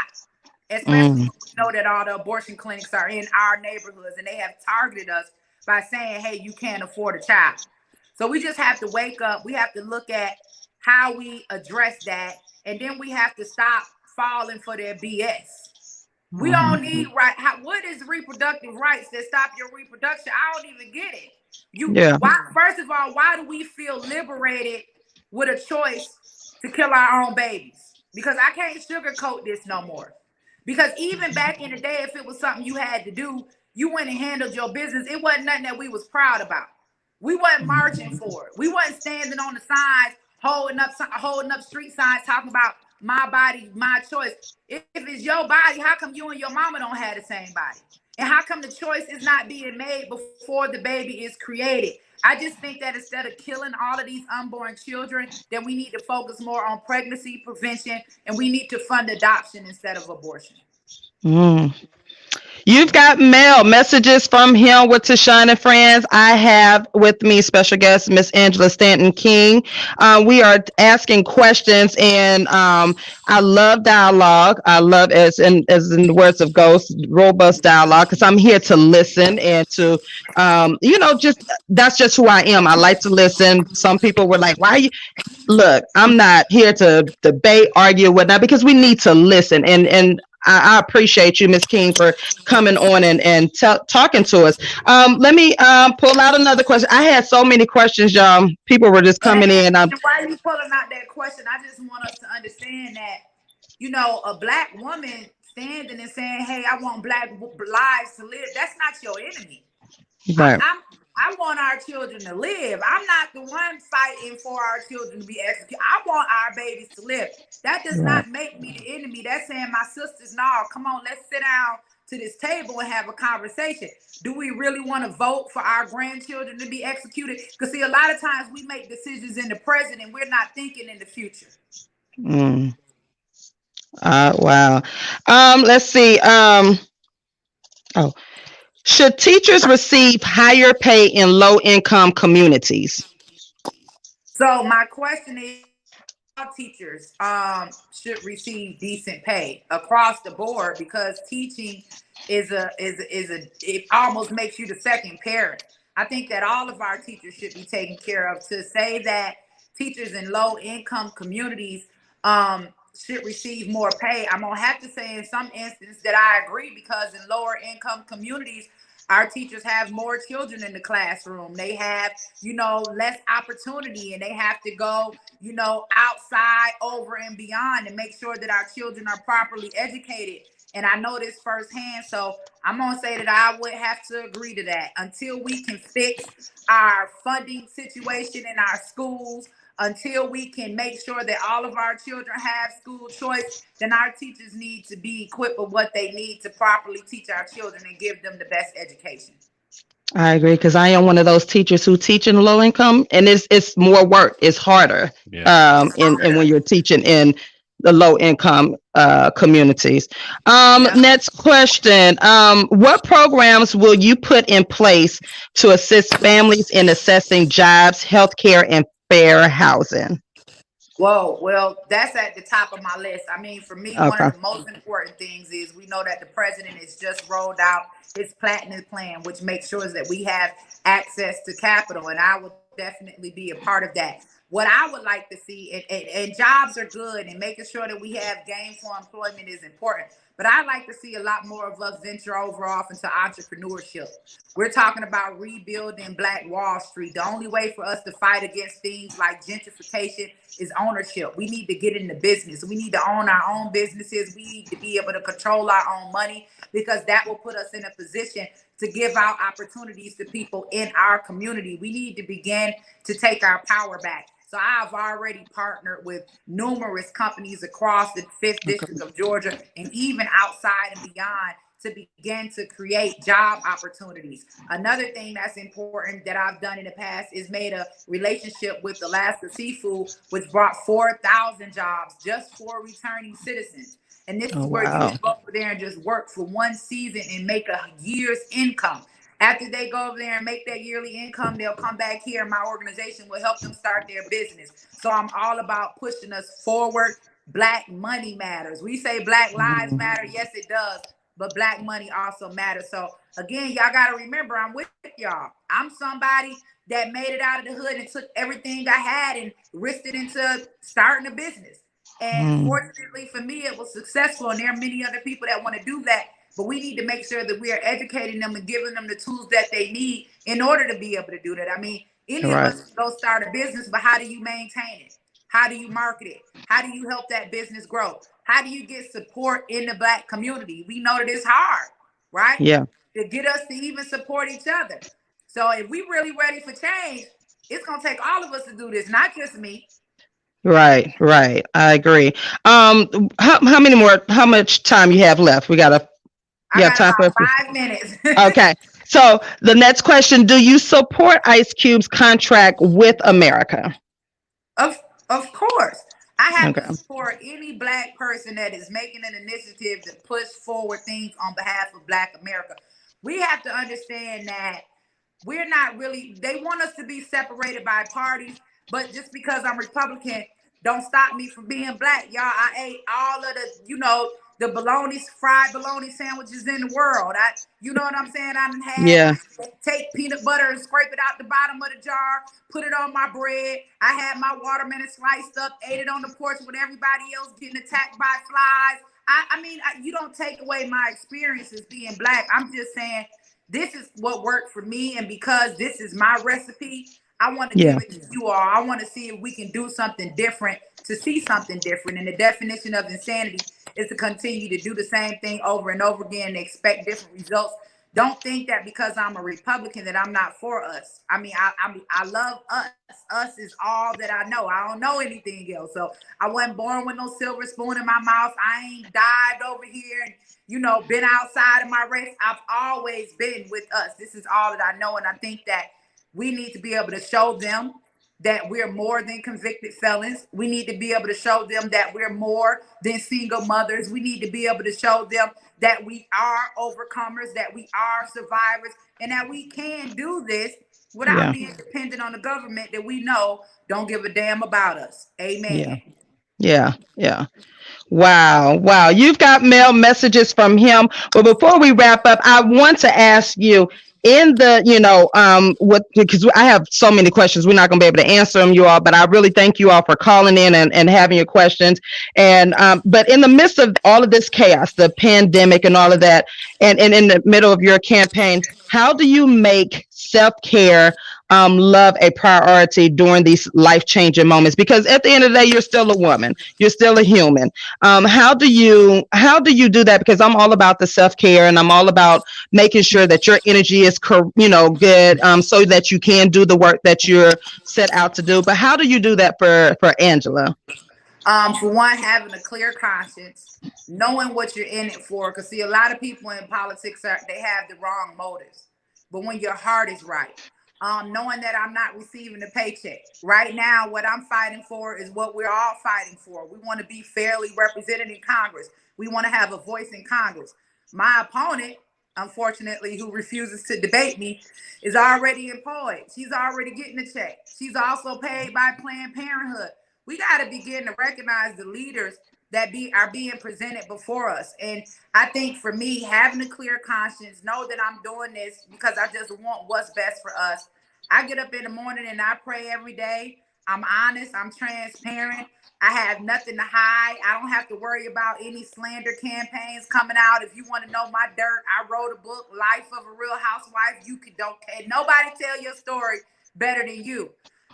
Especially when we know that all the abortion clinics are in our neighborhoods and they have targeted us by saying, hey, you can't afford a child. So we just have to wake up. We have to look at how we address that. And then we have to stop falling for their BS. We don't need what is reproductive rights that stop your reproduction? I don't even get it. First of all, why do we feel liberated with a choice to kill our own babies? Because I can't sugarcoat this no more. Because even back in the day, if it was something you had to do, you went and handled your business. It wasn't nothing that we was proud about. We wasn't marching for it. We wasn't standing on the sides, holding up street signs, talking about my body, my choice. If it's your body, how come you and your mama don't have the same body? And how come the choice is not being made before the baby is created? I just think that instead of killing all of these unborn children, that we need to focus more on pregnancy prevention, and we need to fund adoption instead of abortion. You've got mail messages from him with TaShon Friends. I have with me special guest Miss Angela Stanton King. We are asking questions, and I love dialogue. I love, as in the words of Ghost, robust dialogue, because I'm here to listen and to that's just who I am. I like to listen. Some people were like, "Why are you?" Look, I'm not here to debate, argue, whatnot, because we need to listen. And I appreciate you, Miss King, for coming on and talking to us. Let me pull out another question. I had so many questions, y'all. People were just coming in. Why are you pulling out that question? I just want us to understand that, a Black woman standing and saying, "Hey, I want Black lives to live," that's not your enemy. Right. I want our children to live. I'm not the one fighting for our children to be executed. I want our babies to live. That does not make me the enemy. That's saying, my sisters, no, come on, let's sit down to this table and have a conversation. Do we really want to vote for our grandchildren to be executed? Because see, a lot of times we make decisions in the present and we're not thinking in the future. Wow. Let's see. Should teachers receive higher pay in low-income communities? So my question is, all teachers should receive decent pay across the board, because teaching it almost makes you the second parent. I think that all of our teachers should be taken care of. To say that teachers in low-income communities should receive more pay, I'm gonna have to say in some instances that I agree, because in lower income communities, our teachers have more children in the classroom. They have, less opportunity, and they have to go, outside, over and beyond, and make sure that our children are properly educated. And I know this firsthand, so I'm gonna say that I would have to agree to that. Until we can fix our funding situation in our schools, until we can make sure that all of our children have school choice, then our teachers need to be equipped with what they need to properly teach our children and give them the best education. I agree, because I am one of those teachers who teach in low income, and it's more work. It's harder. And when you're teaching in the low income communities. Next question. What programs will you put in place to assist families in assessing jobs, healthcare, and fair housing? Well, that's at the top of my list. I mean, for me, one of the most important things is we know that the president has just rolled out his platinum plan, which makes sure that we have access to capital, and I would definitely be a part of that. What I would like to see, and jobs are good, and making sure that we have gainful employment is important. But I'd like to see a lot more of us venture off into entrepreneurship. We're talking about rebuilding Black Wall Street. The only way for us to fight against things like gentrification is ownership. We need to get into business. We need to own our own businesses. We need to be able to control our own money, because that will put us in a position to give out opportunities to people in our community. We need to begin to take our power back. So I've already partnered with numerous companies across the 5th District of Georgia, and even outside and beyond, to begin to create job opportunities. Another thing that's important that I've done in the past is made a relationship with Alaska Seafood, which brought 4,000 jobs just for returning citizens. And this is where you can go over there and just work for one season and make a year's income. After they go over there and make that yearly income, they'll come back here, and my organization will help them start their business. So I'm all about pushing us forward. Black money matters. We say Black lives matter. Yes, it does. But Black money also matters. So again, y'all got to remember, I'm with y'all. I'm somebody that made it out of the hood and took everything I had and risked it into starting a business. And fortunately for me, it was successful. And there are many other people that want to do that. But we need to make sure that we are educating them and giving them the tools that they need in order to be able to do that. I mean, any of us can go start a business, but how do you maintain it? How do you market it? How do you help that business grow? How do you get support in the Black community? We know that it's hard, right? Yeah. To get us to even support each other. So if we really ready for change, it's gonna take all of us to do this, not just me. Right. I agree. How much time you have left? I got time about 5 minutes. Okay. So the next question, do you support Ice Cube's contract with America? Of course. I have to support any Black person that is making an initiative to push forward things on behalf of Black America. We have to understand that we're not really, they want us to be separated by parties, but just because I'm Republican, don't stop me from being Black. Y'all, I ate all of the, the fried bologna sandwiches in the world. You know what I'm saying? I done had take peanut butter and scrape it out the bottom of the jar, put it on my bread. I had my watermelon sliced up, ate it on the porch with everybody else getting attacked by flies. I mean, you don't take away my experiences being Black. I'm just saying this is what worked for me. And because this is my recipe, I want to give it to you all. I want to see if we can do something different to see something different. And the definition of insanity is to continue to do the same thing over and over again and expect different results. Don't think that because I'm a Republican that I'm not for us. I mean, I love us. Us is all that I know. I don't know anything else. So I wasn't born with no silver spoon in my mouth. I ain't dived over here and, been outside of my race. I've always been with us. This is all that I know. And I think that we need to be able to show them that we're more than convicted felons. We need to be able to show them that we're more than single mothers. We need to be able to show them that we are overcomers, that we are survivors, and that we can do this without being dependent on the government that we know don't give a damn about us. Amen. Yeah. Wow. You've got mail messages from him. But before we wrap up, I want to ask you, in the, because I have so many questions, we're not going to be able to answer them, you all, but I really thank you all for calling in and having your questions. And, but in the midst of all of this chaos, the pandemic and all of that, and in the middle of your campaign, how do you make self-care, love a priority during these life-changing moments? Because at the end of the day, you're still a woman, you're still a human. How do you do that? Because I'm all about the self-care, and I'm all about making sure that your energy is good, so that you can do the work that you're set out to do. But how do you do that for Angela? For one, having a clear conscience, knowing what you're in it for. Because see, a lot of people in politics they have the wrong motives. But when your heart is right, knowing that I'm not receiving a paycheck right now, what I'm fighting for is what we're all fighting for. We want to be fairly represented in Congress. We want to have a voice in Congress. My opponent, unfortunately, who refuses to debate me, is already employed. She's already getting a check. She's also paid by Planned Parenthood. We got to begin to recognize the leaders that are being presented before us. And I think for me, having a clear conscience, know that I'm doing this because I just want what's best for us. I get up in the morning and I pray every day. I'm honest. I'm transparent. I have nothing to hide. I don't have to worry about any slander campaigns coming out. If you want to know my dirt, I wrote a book, Life of a Real Housewife. Don't nobody tell your story better than you.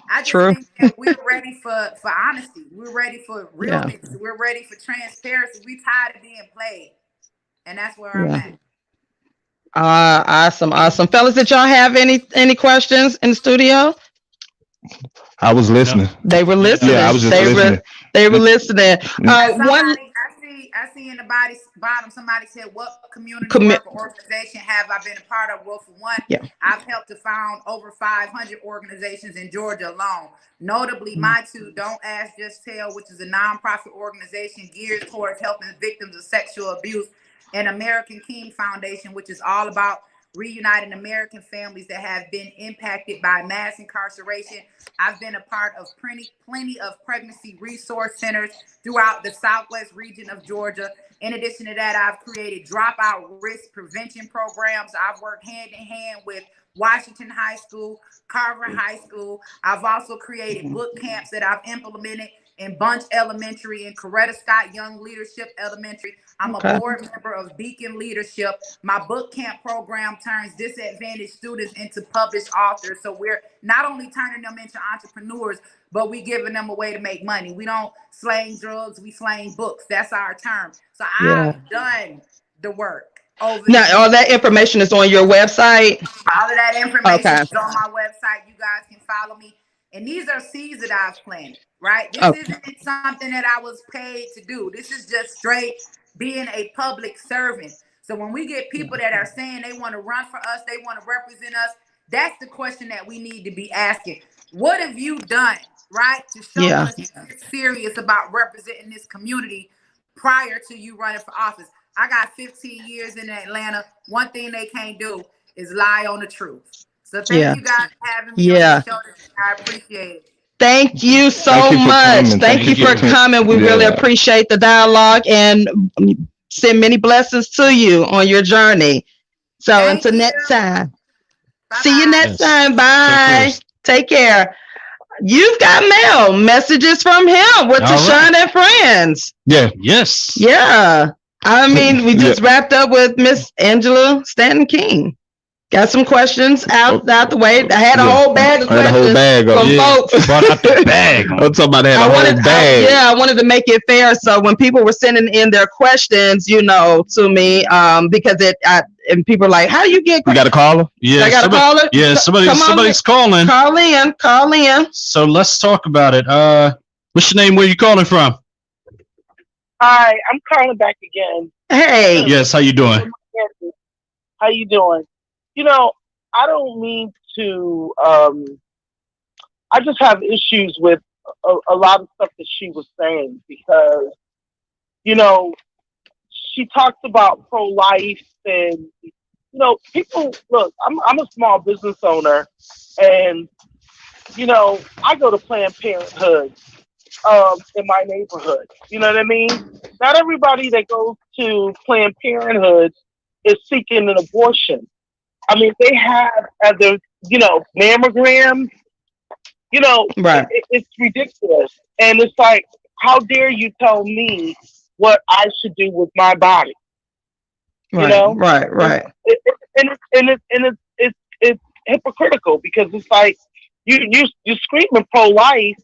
I just think that we're ready for honesty. We're ready for realness. Yeah. We're ready for transparency. We're tired of being played. And that's where I'm at. Awesome. Fellas, did y'all have any questions in the studio? I was listening. They were listening. Yeah, I was just listening. They were listening. I see in the bottom, somebody said, what community work or organization have I been a part of? Well, for one, I've helped to found over 500 organizations in Georgia alone. Notably, my two, Don't Ask, Just Tell, which is a nonprofit organization geared towards helping victims of sexual abuse, and American King Foundation, which is all about reuniting American families that have been impacted by mass incarceration. I've been a part of plenty of pregnancy resource centers throughout the Southwest region of Georgia. In addition to that, I've created dropout risk prevention programs. I've worked hand in hand with Washington High School, Carver High School. I've also created boot camps that I've implemented in Bunch Elementary and Coretta Scott Young Leadership Elementary. I'm a board member of Beacon Leadership. My book camp program turns disadvantaged students into published authors. So we're not only turning them into entrepreneurs, but we giving them a way to make money. We don't slang drugs, we slang books. That's our term. So I've done the work. Now, all that information is on your website? All of that information is on my website. You guys can follow me. And these are seeds that I've planted, right? This isn't something that I was paid to do. This is just straight being a public servant. So when we get people that are saying they want to run for us, they want to represent us, that's the question that we need to be asking. What have you done, right, to show us you're serious about representing this community prior to you running for office? I got 15 years in Atlanta. One thing they can't do is lie on the truth. So thank you guys for having me on the show. I appreciate it. Thank you so much. Thank you for coming. We really appreciate the dialogue and send many blessings to you on your journey. So until next time. Bye-bye. See you next time. Bye. Take care. You've got mail. Messages from him with TaShon and Friends. Yeah. Yes. Yeah. I mean, we just wrapped up with Miss Angela Stanton King. Got some questions out the way. I had a whole bag of questions from folks. Brought out the bag. I'm talking about that whole bag. I wanted to make it fair. So when people were sending in their questions, to me, because and people are like, how do you get? You got a caller? Yeah, I got a caller. Yeah, somebody's calling. Call in. So let's talk about it. What's your name? Where you calling from? Hi, I'm calling back again. Hey. Yes, how you doing? How you doing? I don't mean to, I just have issues with a lot of stuff that she was saying because, she talks about pro-life and, people, look, I'm a small business owner and, I go to Planned Parenthood in my neighborhood. You know what I mean? Not everybody that goes to Planned Parenthood is seeking an abortion. I mean, they have other, mammograms, right. It's ridiculous. And it's like, how dare you tell me what I should do with my body? Right, right. It's hypocritical because it's like, you're screaming pro-life,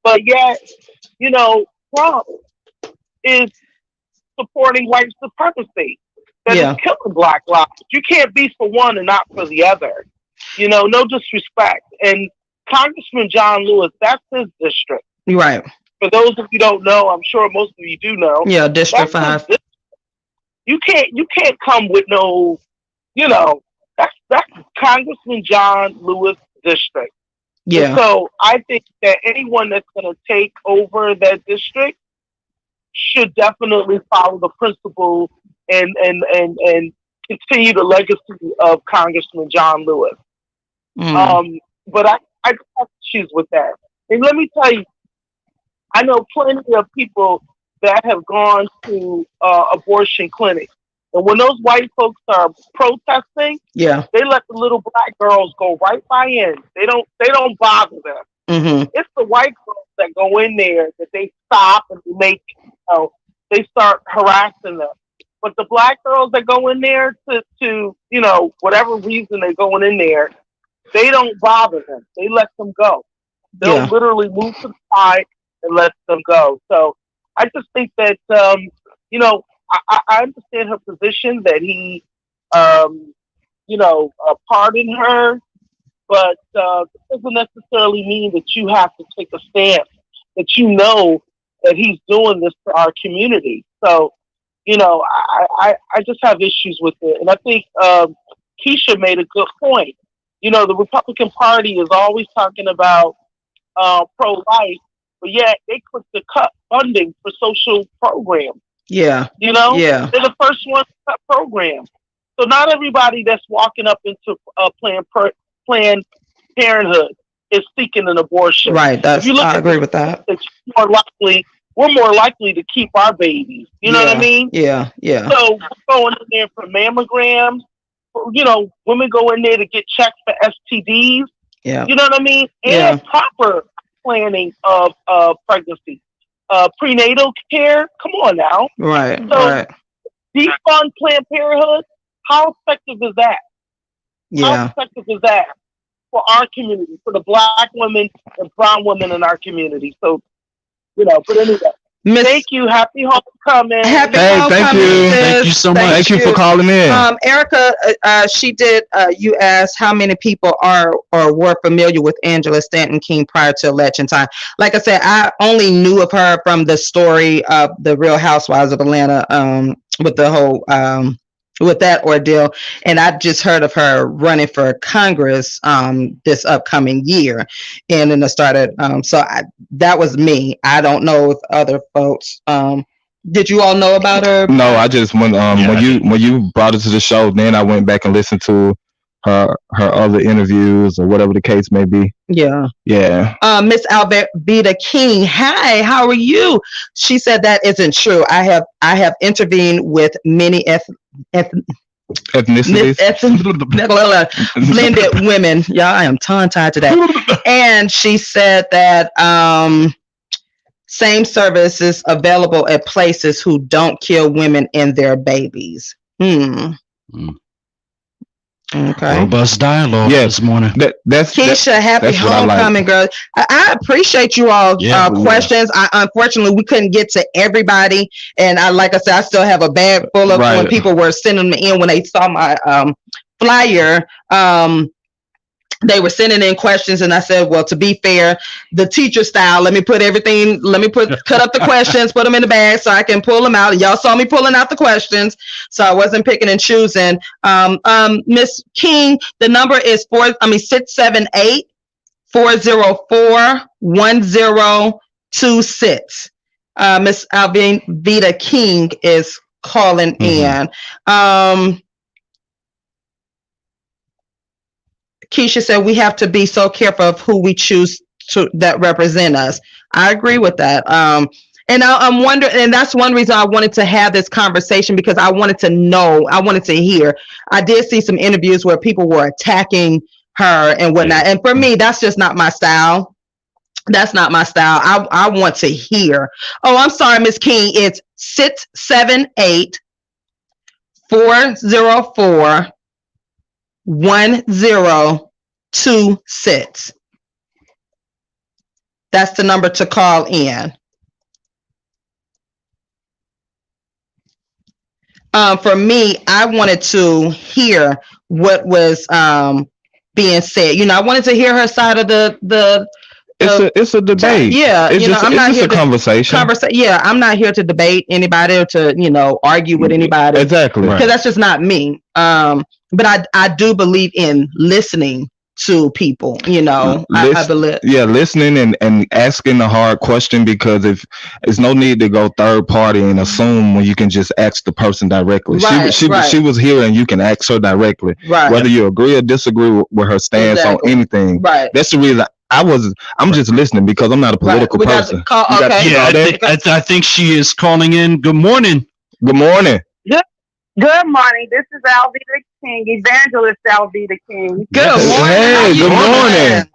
but yet, Trump is supporting white supremacy. That is killing Black lives. You can't be for one and not for the other. No disrespect. And Congressman John Lewis, that's his district. Right. For those of you who don't know, I'm sure most of you do know. Yeah, District 5. You can't come with no, that's Congressman John Lewis district. Yeah. And so I think that anyone that's going to take over that district should definitely follow the principle and continue the legacy of Congressman John Lewis. But I have issues with that. And let me tell you, I know plenty of people that have gone to abortion clinics. And when those white folks are protesting, they let the little Black girls go right by in. They don't bother them. Mm-hmm. It's the white girls that go in there that they stop and they start harassing them. But the Black girls that go in there to whatever reason they're going in there, they don't bother them. They let them go. They'll literally move to the side and let them go. So I just think that, I understand her position that he, pardoned her, but it doesn't necessarily mean that you have to take a stance, that that he's doing this to our community. So, I just have issues with it. And I think Keisha made a good point. The Republican Party is always talking about pro-life, but yet they quick to cut funding for social programs. Yeah. They're the first ones to cut programs. So not everybody that's walking up into Planned Parenthood is seeking an abortion. Right. I agree with that. It's we're more likely to keep our babies. You know what I mean? Yeah. So we're going in there for mammograms. Women go in there to get checked for STDs. Yeah. You know what I mean? And proper planning of pregnancy. Prenatal care, come on now. Right, so defund Planned Parenthood, how effective is that? Yeah. How effective is that for our community, for the Black women and brown women in our community? So, but anyway. Thank you. Happy homecoming. Happy homecoming. Thank you so much. Thank you for calling in. Erica, she did. You asked how many people are or were familiar with Angela Stanton King prior to election time. Like I said, I only knew of her from the story of the Real Housewives of Atlanta, with the whole with that ordeal, and I just heard of her running for Congress this upcoming year, and then I started. That was me. I don't know if other folks. Did you all know about her? No, I just when you brought it to the show, then I went back and listened to her other interviews or whatever the case may be. Yeah. Miss Alveda King, hi, how are you? She said that isn't true. I have intervened with many ethnicities, blended women. Yeah, I am tongue-tied today. And she said that same services available at places who don't kill women and their babies. Okay. Robust dialogue this morning. That's Keisha, happy homecoming, girl. I appreciate you all questions. Unfortunately, we couldn't get to everybody, and like I said, I still have a bag full of when people were sending me in when they saw my flyer. They were sending in questions, and I said, well, to be fair, the teacher style, cut up the questions, put them in the bag so I can pull them out. Y'all saw me pulling out the questions, so I wasn't picking and choosing. Miss King, the number is 678-404-1026. Miss Alveda King is calling in. Keisha said we have to be so careful of who we choose to that represent us. I agree with that. And I'm wondering, and that's one reason I wanted to have this conversation, because I wanted to know, I wanted to hear. I did see some interviews where people were attacking her and whatnot. And for me, that's just not my style. That's not my style. I want to hear. Oh, I'm sorry, Miss King. It's 678-404-1026. That's the number to call in. For me, I wanted to hear what was being said. I wanted to hear her side of the it's a debate. Yeah, I'm not here a conversation. Yeah, I'm not here to debate anybody or to argue with anybody. Exactly, because that's just not me. But I do believe in listening to people. I believe. Yeah, listening and asking the hard question, because if there's no need to go third party and assume when you can just ask the person directly. Right, she was here and you can ask her directly, whether you agree or disagree with her stance on anything. Right. That's the reason. I'm just listening, because I'm not a political person. I think she is calling in. Good morning. Good morning. Good morning. This is Alveda King, Evangelist Alveda King. Good morning. Hey, good morning.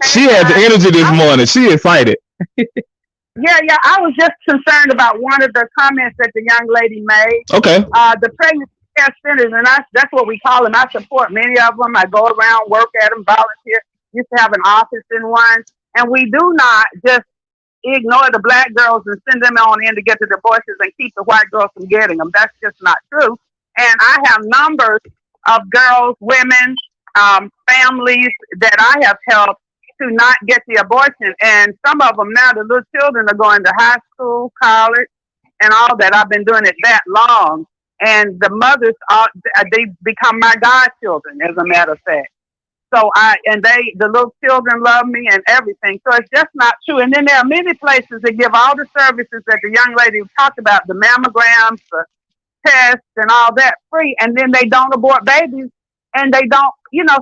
She had the energy this morning. She excited. Yeah. I was just concerned about one of the comments that the young lady made. Okay. The pregnancy care centers, and that's what we call them. I support many of them. I go around, work at them, volunteer. Used to have an office in one, and we do not just ignore the Black girls and send them on in to get the divorces and keep the white girls from getting them. That's just not true. And I have numbers of girls, women, families that I have helped to not get the abortion. And some of them now, the little children are going to high school, college, and all that. I've been doing it that long. And the mothers, they become my godchildren, as a matter of fact. So the little children love me and everything. So it's just not true. And then there are many places that give all the services that the young lady talked about, the mammograms, the tests and all that free. And then they don't abort babies, and they don't,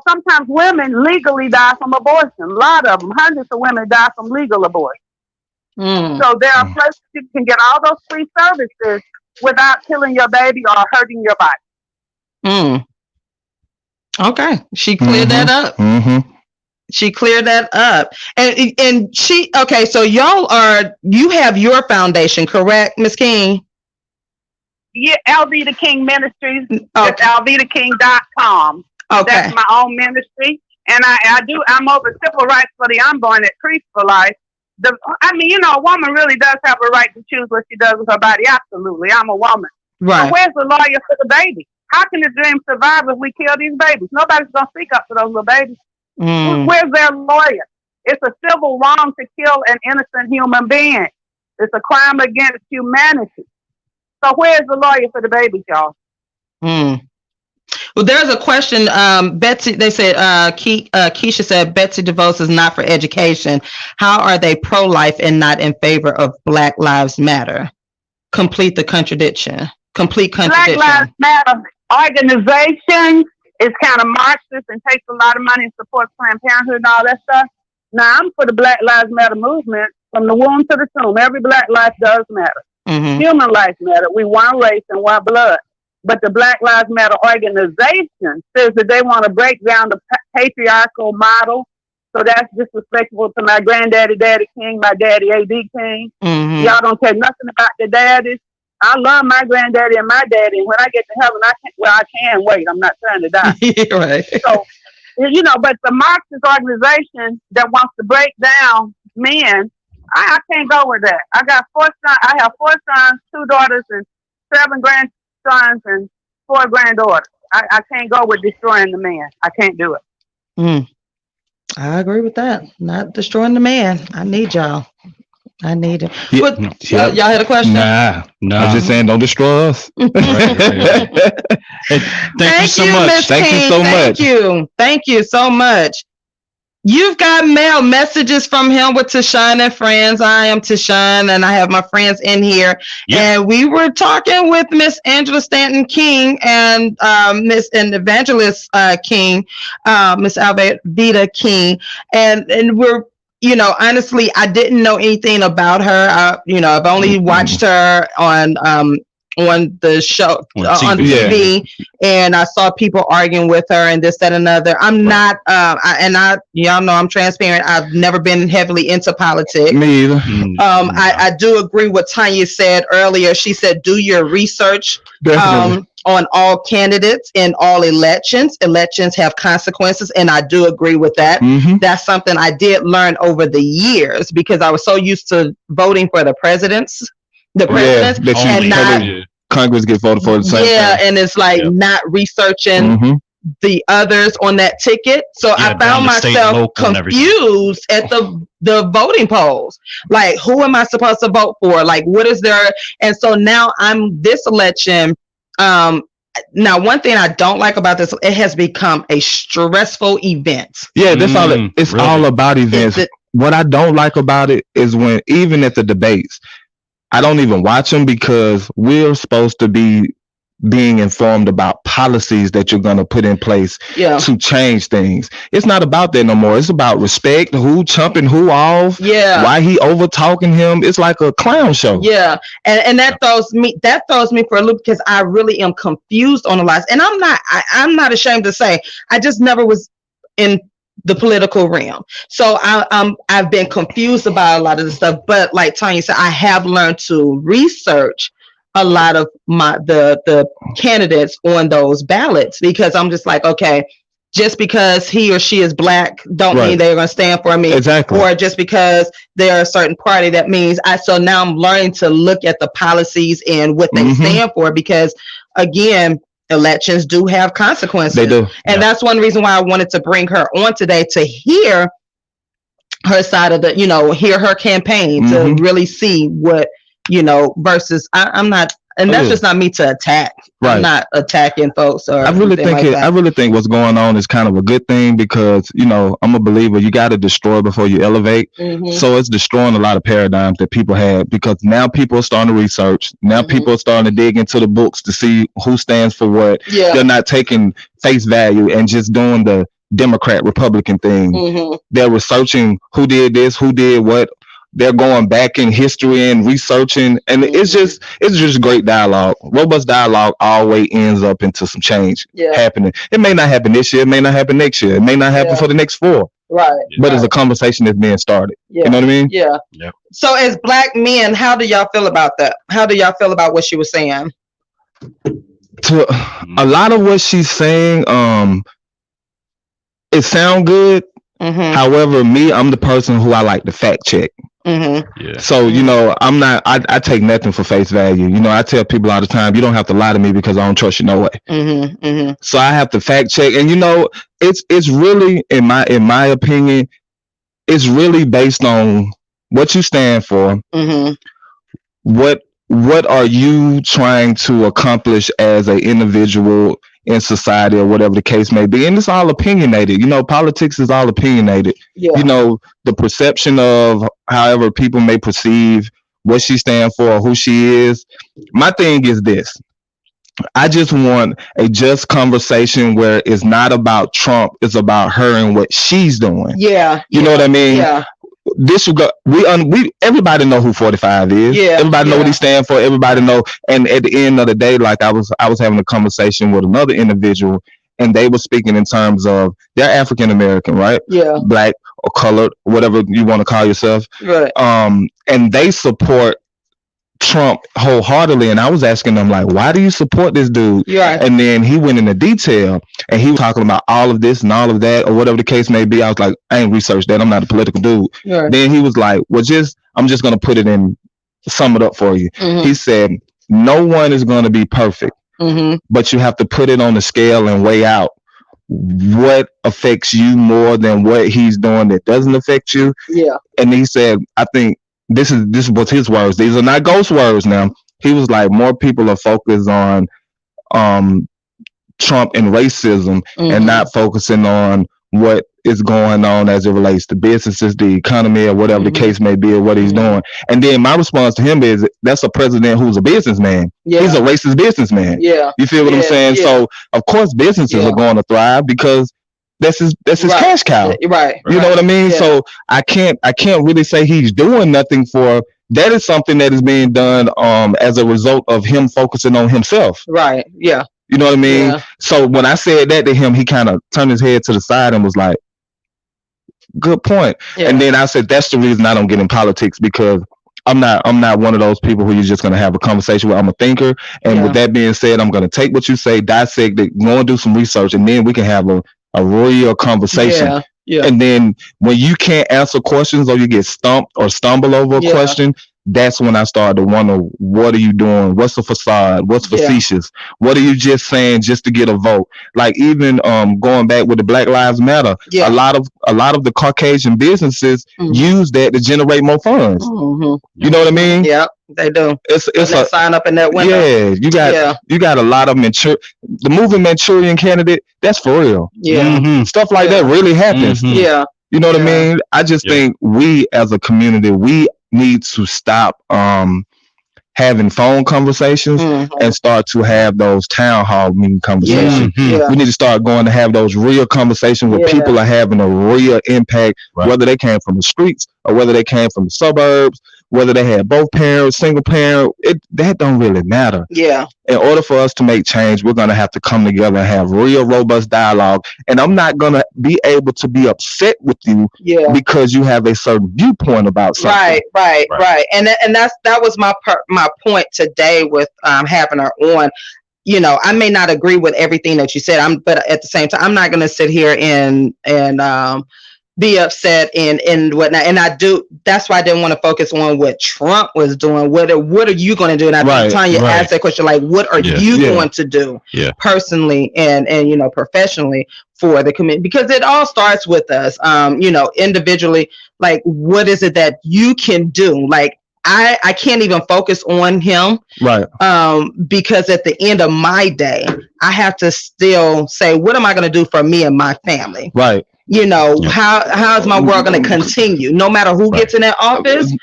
sometimes women legally die from abortion. A lot of them, hundreds of women die from legal abortion. So there are places you can get all those free services without killing your baby or hurting your body. Okay, she cleared that up. She cleared that up. And she, okay, so you have your foundation, correct, Miss King? Yeah, LV the King Ministries. It's lvtheking.com. Okay. That's my own ministry. And I'm over civil rights for the unborn at Trees for Life. A woman really does have a right to choose what she does with her body. Absolutely. I'm a woman. Right. But where's the lawyer for the baby? How can the dream survive if we kill these babies? Nobody's going to speak up for those little babies. Where's their lawyer? It's a civil wrong to kill an innocent human being. It's a crime against humanity. So where's the lawyer for the babies, y'all? Well, there's a question. Betsy, they said, Keisha said, Betsy DeVos is not for education. How are they pro-life and not in favor of Black Lives Matter? Complete contradiction. Black Lives Matter organization is kind of Marxist and takes a lot of money and supports Planned Parenthood and all that stuff. Now, I'm for the Black Lives Matter movement from the womb to the tomb. Every Black life does matter. Human life matter. We one race and one blood. But the Black Lives Matter organization says that they want to break down the patriarchal model. So that's disrespectful to my granddaddy, Daddy King, my daddy, A.D. King. Y'all don't care nothing about the daddies. I love my granddaddy and my daddy. And when I get to heaven, I can wait. I'm not trying to die. Right. So, but the Marxist organization that wants to break down men, I can't go with that. I got 4 sons. I have 4 sons, 2 daughters, and 7 grandsons and 4 granddaughters. I can't go with destroying the man. I can't do it. I agree with that. Not destroying the man. I need y'all. I need it. Y'all had a question? Nah. I'm just saying, don't destroy us. Thank you so much. Thank you so much. Thank you so much. You've got mail messages from him with TaShon and Friends. I am TaShon, and I have my friends in here. And we were talking with Miss Angela Stanton King and Miss Evangelist King, Miss Alveda King, and we're, honestly, I didn't know anything about her. I've only watched her on the show on TV, and I saw people arguing with her and this, that, and another. I'm not, y'all know I'm transparent. I've never been heavily into politics. Me either. I do agree with Tanya said earlier. She said, do your research. On all candidates in all elections. Elections have consequences, and I do agree with that. That's something I did learn over the years because I was so used to voting for the presidents, and not Congress get voted for the same time. And it's like not researching the others on that ticket. So I found myself confused at the voting polls. Like, who am I supposed to vote for? Like, what is there? And so now this election. Now, one thing I don't like about this, it has become a stressful event. Yeah, that's all. It's really all about events. What I don't like about it is when, even at the debates, I don't even watch them because we're supposed to be being informed about policies that you're going to put in place to change things. It's not about that no more. It's about respect, who chumping who off, why he over talking him. It's like a clown show. And that throws me for a loop because I really am confused on the lies. And I'm not ashamed to say I just never was in the political realm. So I've been confused about a lot of the stuff, but like Tanya said, I have learned to research a lot of the candidates on those ballots because I'm just like, okay, just because he or she is Black don't mean they're going to stand for me. Exactly. Or just because they're a certain party, that means so now I'm learning to look at the policies and what they stand for because again, elections do have consequences. They do. And that's one reason why I wanted to bring her on today to hear her side of hear her campaign to really see what, versus I'm not, and that's just not me to attack. I'm not attacking folks I really think what's going on is kind of a good thing because, I'm a believer you got to destroy before you elevate. So it's destroying a lot of paradigms that people had because now people are starting to research. Now people are starting to dig into the books to see who stands for what. They're not taking face value and just doing the Democrat Republican thing. They're researching who did this, who did what. They're going back in history and researching, and it's just great dialogue. Robust dialogue always ends up into some change happening. It may not happen this year, it may not happen next year, it may not happen for the next 4. Right. But it's a conversation that's being started. Yeah. You know what I mean? Yeah. Yep. So as black men, how do y'all feel about that? How do y'all feel about what she was saying? To a lot of what she's saying, it sound good. However, I'm the person who I like to fact check. Yeah. So, you know, I take nothing for face value. You know, I tell people all the time, you don't have to lie to me because I don't trust you no way. So I have to fact check. And, you know, it's really, in my opinion, it's really based on what you stand for. What are you trying to accomplish as an individual in society or whatever the case may be? And it's all opinionated. You know, politics is all opinionated. Yeah. You know, the perception of however people may perceive what she stands for or who she is. My thing is this. I just want a just conversation where it's not about Trump, it's about her and what she's doing. Yeah. You know what I mean? Yeah. This will go. We everybody know who 45 is. Yeah. Everybody know what he stands for. Everybody know. And at the end of the day, like I was having a conversation with another individual, and they were speaking in terms of they're African American, right? Yeah. Black or colored, whatever you want to call yourself. Right. And they support Trump wholeheartedly, and I was asking them like, why do you support this dude? Yeah. And then he went into detail and he was talking about all of this and all of that or whatever the case may be. I was like, I ain't researched that. I'm not a political dude. Yeah. Then he was like, well, I'm just gonna put it in, sum it up for you. He said, no one is gonna be perfect, but you have to put it on the scale and weigh out what affects you more than what he's doing that doesn't affect you. Yeah. And he said, I think this was his words. These are not ghost words now. He was like, more people are focused on Trump and racism and not focusing on what is going on as it relates to businesses, the economy, or whatever the case may be, or what he's doing. And then my response to him is, that's a president who's a businessman. Yeah. He's a racist businessman. Yeah. You feel what I'm saying? Yeah. So of course businesses are going to thrive because that's his cash cow. Right. You know what I mean? Yeah. So I can't really say he's doing nothing for that. Is something that is being done as a result of him focusing on himself. Right. Yeah. You know what I mean? Yeah. So when I said that to him, he kind of turned his head to the side and was like, good point. Yeah. And then I said, that's the reason I don't get in politics, because I'm not one of those people who you're just going to have a conversation with. I'm a thinker. And with that being said, I'm going to take what you say, dissect it, go and do some research, and then we can have a real conversation. Yeah. Yeah. And then when you can't answer questions or you get stumped or stumble over a question, that's when I started to wonder, what are you doing? What's the facade? What's facetious? What are you just saying just to get a vote? Like even going back with the Black Lives Matter, a lot of the Caucasian businesses use that to generate more funds. You know what I mean? Yeah, they do. It's a sign up in that window. Yeah, you got a lot of the moving Manchurian Candidate. That's for real. Yeah, stuff like that really happens. Yeah, you know what I mean? I just think we as a community, we need to stop having phone conversations and start to have those town hall meeting conversations. We need to start going to have those real conversations where people are having a real impact, whether they came from the streets or whether they came from the suburbs, whether they had both parents, single parent, that don't really matter. Yeah. In order for us to make change, we're going to have to come together and have real robust dialogue. And I'm not going to be able to be upset with you because you have a certain viewpoint about something. Right. And that was my point today with having her on. You know, I may not agree with everything that you said, but at the same time, I'm not going to sit here and be upset and whatnot. And that's why I didn't want to focus on what Trump was doing. What are you going to do? And I think Tanya asked that question, like, what are you going to do personally and you know, professionally for the community? Because it all starts with us, you know, individually. Like, what is it that you can do? Like, I can't even focus on him, right? Because at the end of my day, I have to still say, what am I going to do for me and my family? Right. You know, how is my world going to continue? No matter who gets in that office,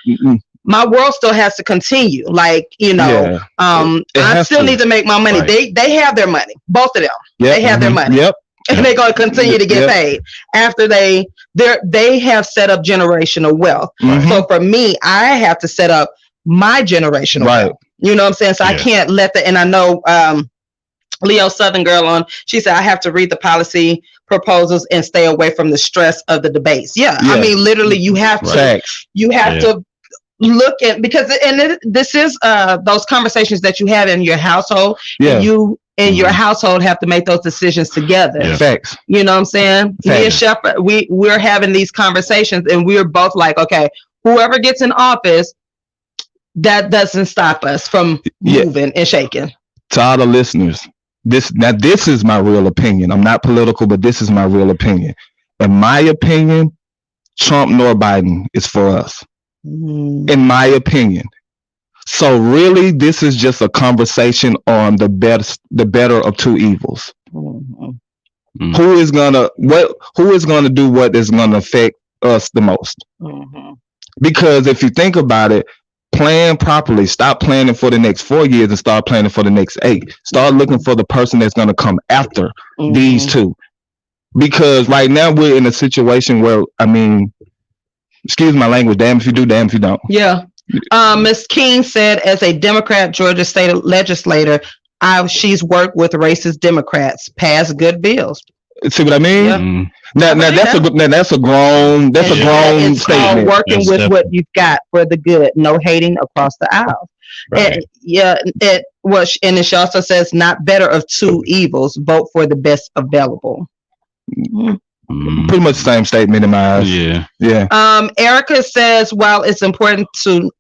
my world still has to continue. Like, you know, I still need to make my money. Right. They have their money, both of them. They have their money. And they're going to continue to get paid after they have set up generational wealth. So for me, I have to set up my generational wealth. You know what I'm saying? So I can't let and I know Leo Southern Girl on. She said, I have to read the policy proposals and stay away from the stress of the debates. Yeah. I mean, literally, you have to. You have to look at, because this is those conversations that you have in your household. And you and your household have to make those decisions together. Facts. You know what I'm saying? Me and Shepherd, we're having these conversations, and we're both like, okay, whoever gets in office, that doesn't stop us from moving and shaking. To all the listeners, this is my real opinion. I'm not political, but this is my real opinion. In my opinion, Trump nor Biden is for us. In my opinion. So really, this is just a conversation on the better of two evils. Who is gonna do what is gonna affect us the most? Because if you think about it, plan properly. Stop planning for the next 4 years and start planning for the next 8. Start looking for the person that's gonna come after these two. Because right now we're in a situation where, I mean, excuse my language, damn if you do, damn if you don't. Yeah. Ms. King said, as a Democrat Georgia state legislator, she's worked with racist Democrats, passed good bills. See what I mean? Yeah. Now that's a grown it's statement. Working with what you've got for the good, no hating across the aisle. Right. And she also says, not better of two evils, vote for the best available. Pretty much the same statement in my eyes. Yeah. Erica says, while it's important to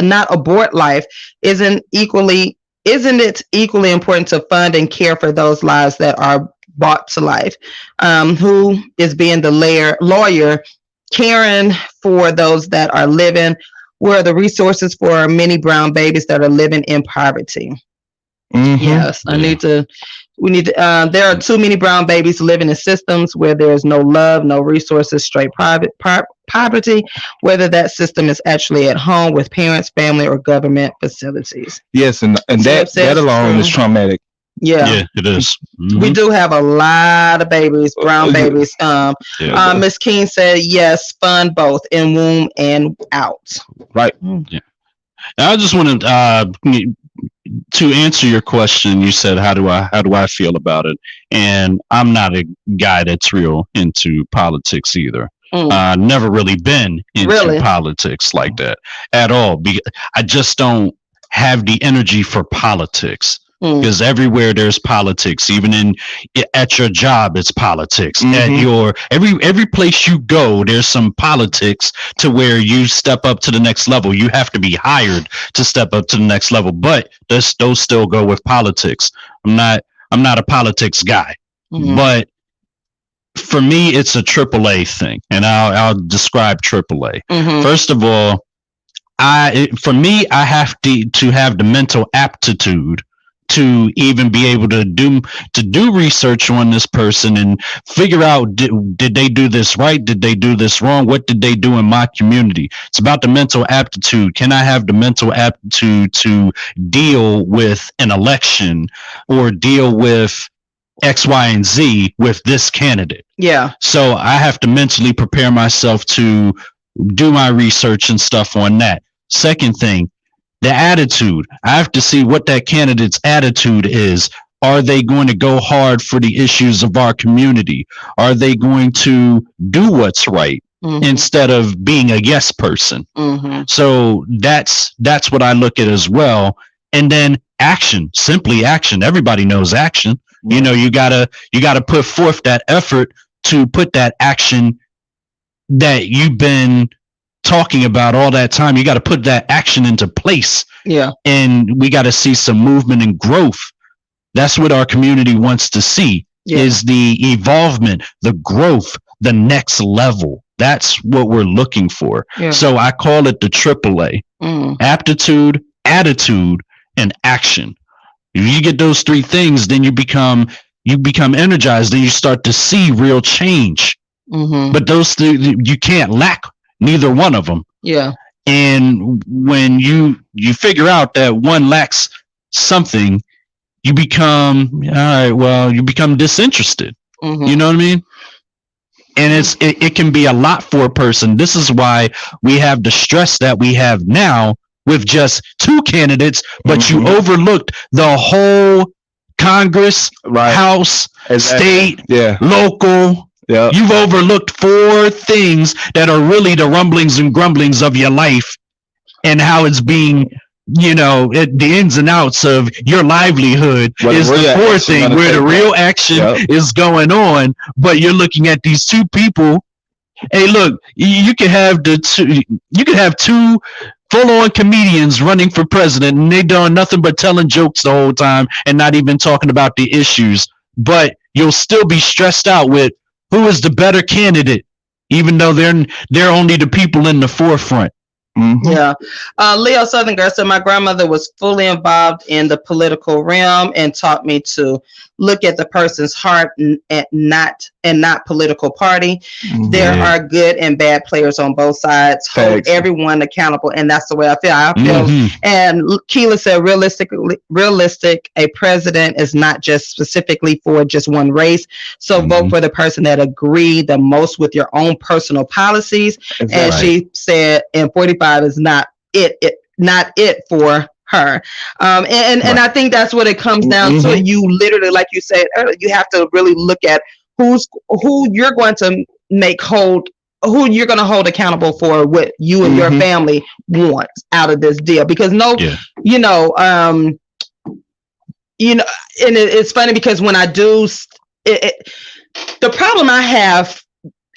not abort life, isn't it equally important to fund and care for those lives that are brought to life? Who is being the lawyer caring for those that are living? Where are the resources for many brown babies that are living in poverty? Yes, we need to, there are too many brown babies living in systems where there's no love, no resources, straight poverty, whether that system is actually at home with parents, family, or government facilities. Yes, and that alone is traumatic. Yeah, it is. We do have a lot of babies, brown babies. Ms. King said, yes, fund both in womb and out. Right. Yeah. I just wanted to answer your question. You said, how do I feel about it? And I'm not a guy that's real into politics either. Never really been into politics like that at all. I just don't have the energy for politics. Because everywhere there's politics, even at your job, it's politics. At your every place you go, there's some politics to where you step up to the next level. You have to be hired to step up to the next level, but those still go with politics. I'm not a politics guy, but for me, it's a AAA thing, and I'll describe AAA. First of all, I have to have the mental aptitude to even be able to do research on this person and figure out, did they do this right? Did they do this wrong? What did they do in my community? It's about the mental aptitude. Can I have the mental aptitude to deal with an election or deal with X, Y, and Z with this candidate? Yeah. So I have to mentally prepare myself to do my research and stuff on that. Second thing, the attitude. I have to see what that candidate's attitude is. Are they going to go hard for the issues of our community? Are they going to do what's right instead of being a yes person? So that's what I look at as well. And then action, simply action. Everybody knows action. You know, you gotta put forth that effort to put that action that you've been talking about all that time. You got to put that action into place. Yeah. And we got to see some movement and growth. That's what our community wants to see, is the evolvement, the growth, the next level. That's what we're looking for. Yeah. So I call it the AAA. Aptitude, attitude, and action. If you get those three things, then you become energized, and you start to see real change. But those three, you can't lack neither one of them. Yeah. And when you figure out that one lacks something, you become disinterested. You know what I mean? And it can be a lot for a person. This is why we have the stress that we have now with just two candidates, but you overlooked the whole Congress, House, state, local. Yeah. You've overlooked 4 things that are really the rumblings and grumblings of your life and how it's being, the ins and outs of your livelihood is the 4th thing where the real action is going on. But you're looking at these 2 people. Hey, look, you could have 2 full-on comedians running for president, and they doing nothing but telling jokes the whole time and not even talking about the issues. But you'll still be stressed out with who is the better candidate, even though they're only the people in the forefront. Mm-hmm. Yeah. Leo Southern Girl said, my grandmother was fully involved in the political realm and taught me to look at the person's heart and not political party. Mm-hmm. There are good and bad players on both sides. Hold everyone accountable, and that's the way I feel. And Keela said, realistic, a president is not just specifically for just one race. So vote for the person that agree the most with your own personal policies. And she said, and 45 is not it for her. And I think that's what it comes down to. You literally, like you said earlier, you have to really look at who you're going to who you're going to hold accountable for what you and your family want out of this deal. Because and it's funny because when I do the problem I have,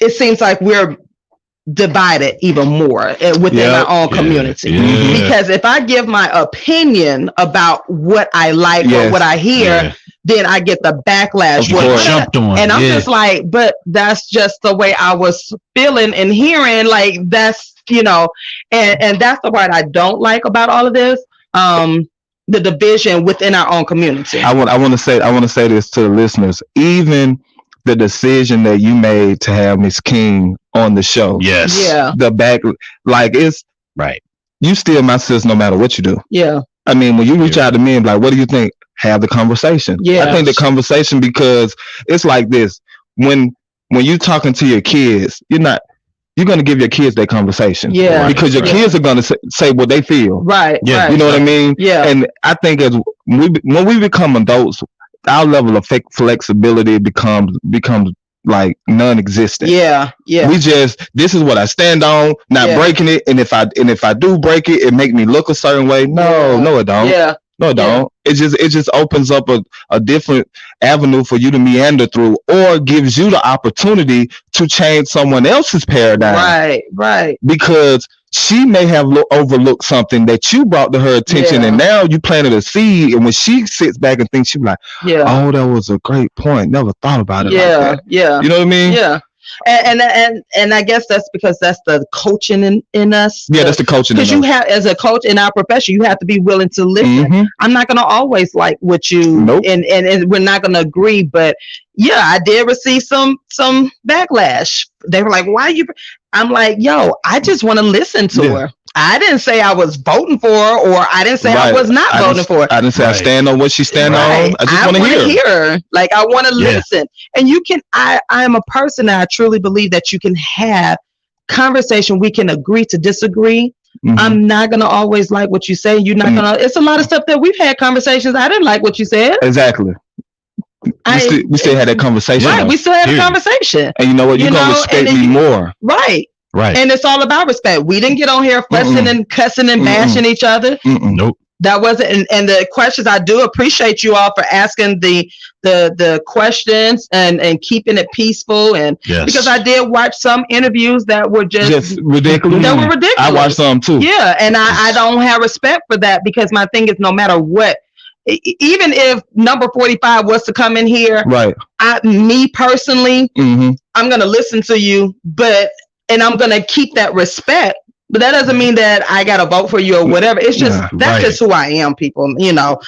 it seems like we're divided even more within our own community. Because if I give my opinion about what I like or what I hear, then I get the backlash. And I'm just like, but that's just the way I was feeling and hearing. Like that's and that's the part I don't like about all of this. The division within our own community. I want to say this to the listeners. Even the decision that you made to have Miss King on the show. Yes. Yeah. The back, it's right. You still my sis no matter what you do. Yeah. I mean, when you reach out to me and like, what do you think? Have the conversation. Yeah. I think the conversation, because it's like this. When you talking to your kids, you're going to give your kids that conversation. Yeah. Because your kids are going to say what they feel. Right. Yeah. Right. You know what I mean? Yeah. And I think when we become adults, our level of flexibility becomes like non-existent. Yeah, yeah. This is what I stand on, not breaking it. And if I do break it, it make me look a certain way. No, it don't. Yeah. No, it don't. It just opens up a different avenue for you to meander through, or gives you the opportunity to change someone else's paradigm. Right, right. Because she may have overlooked something that you brought to her attention, and now you planted a seed. And when she sits back and thinks, she's like, "Oh, that was a great point. Never thought about it like that." Yeah, you know what I mean? Yeah. And I guess that's because that's the coaching in us. Yeah, that's the coaching. Because you have, as a coach in our profession, you have to be willing to listen. I'm not going to always like what you, and we're not going to agree. But yeah, I did receive some backlash. They were like, "Why you?" I'm like, "Yo, I just want to listen to her. I didn't say I was voting for her, or I didn't say I was not voting for her. I didn't say I stand on what she stand on. I just want to hear her. Like, I want to listen." And you can, I am a person that I truly believe that you can have conversation. We can agree to disagree. I'm not going to always like what you say. You're not going to, it's a lot of stuff that we've had conversations. I didn't like what you said. Exactly. We still had that conversation. Right. We still had a conversation. And you know what? You're going to respect me more. Right. Right. And it's all about respect. We didn't get on here fussing and cussing and bashing each other. Nope. That wasn't, and the questions, I do appreciate you all for asking the questions and keeping it peaceful. And because I did watch some interviews that were just ridiculous. That were ridiculous. I watched some too. Yeah. And I don't have respect for that, because my thing is, no matter what, even if number 45 was to come in here, right? Me personally, I'm going to listen to you, and I'm going to keep that respect, but that doesn't mean that I got to vote for you or whatever. It's just, that's just who I am, people, Leo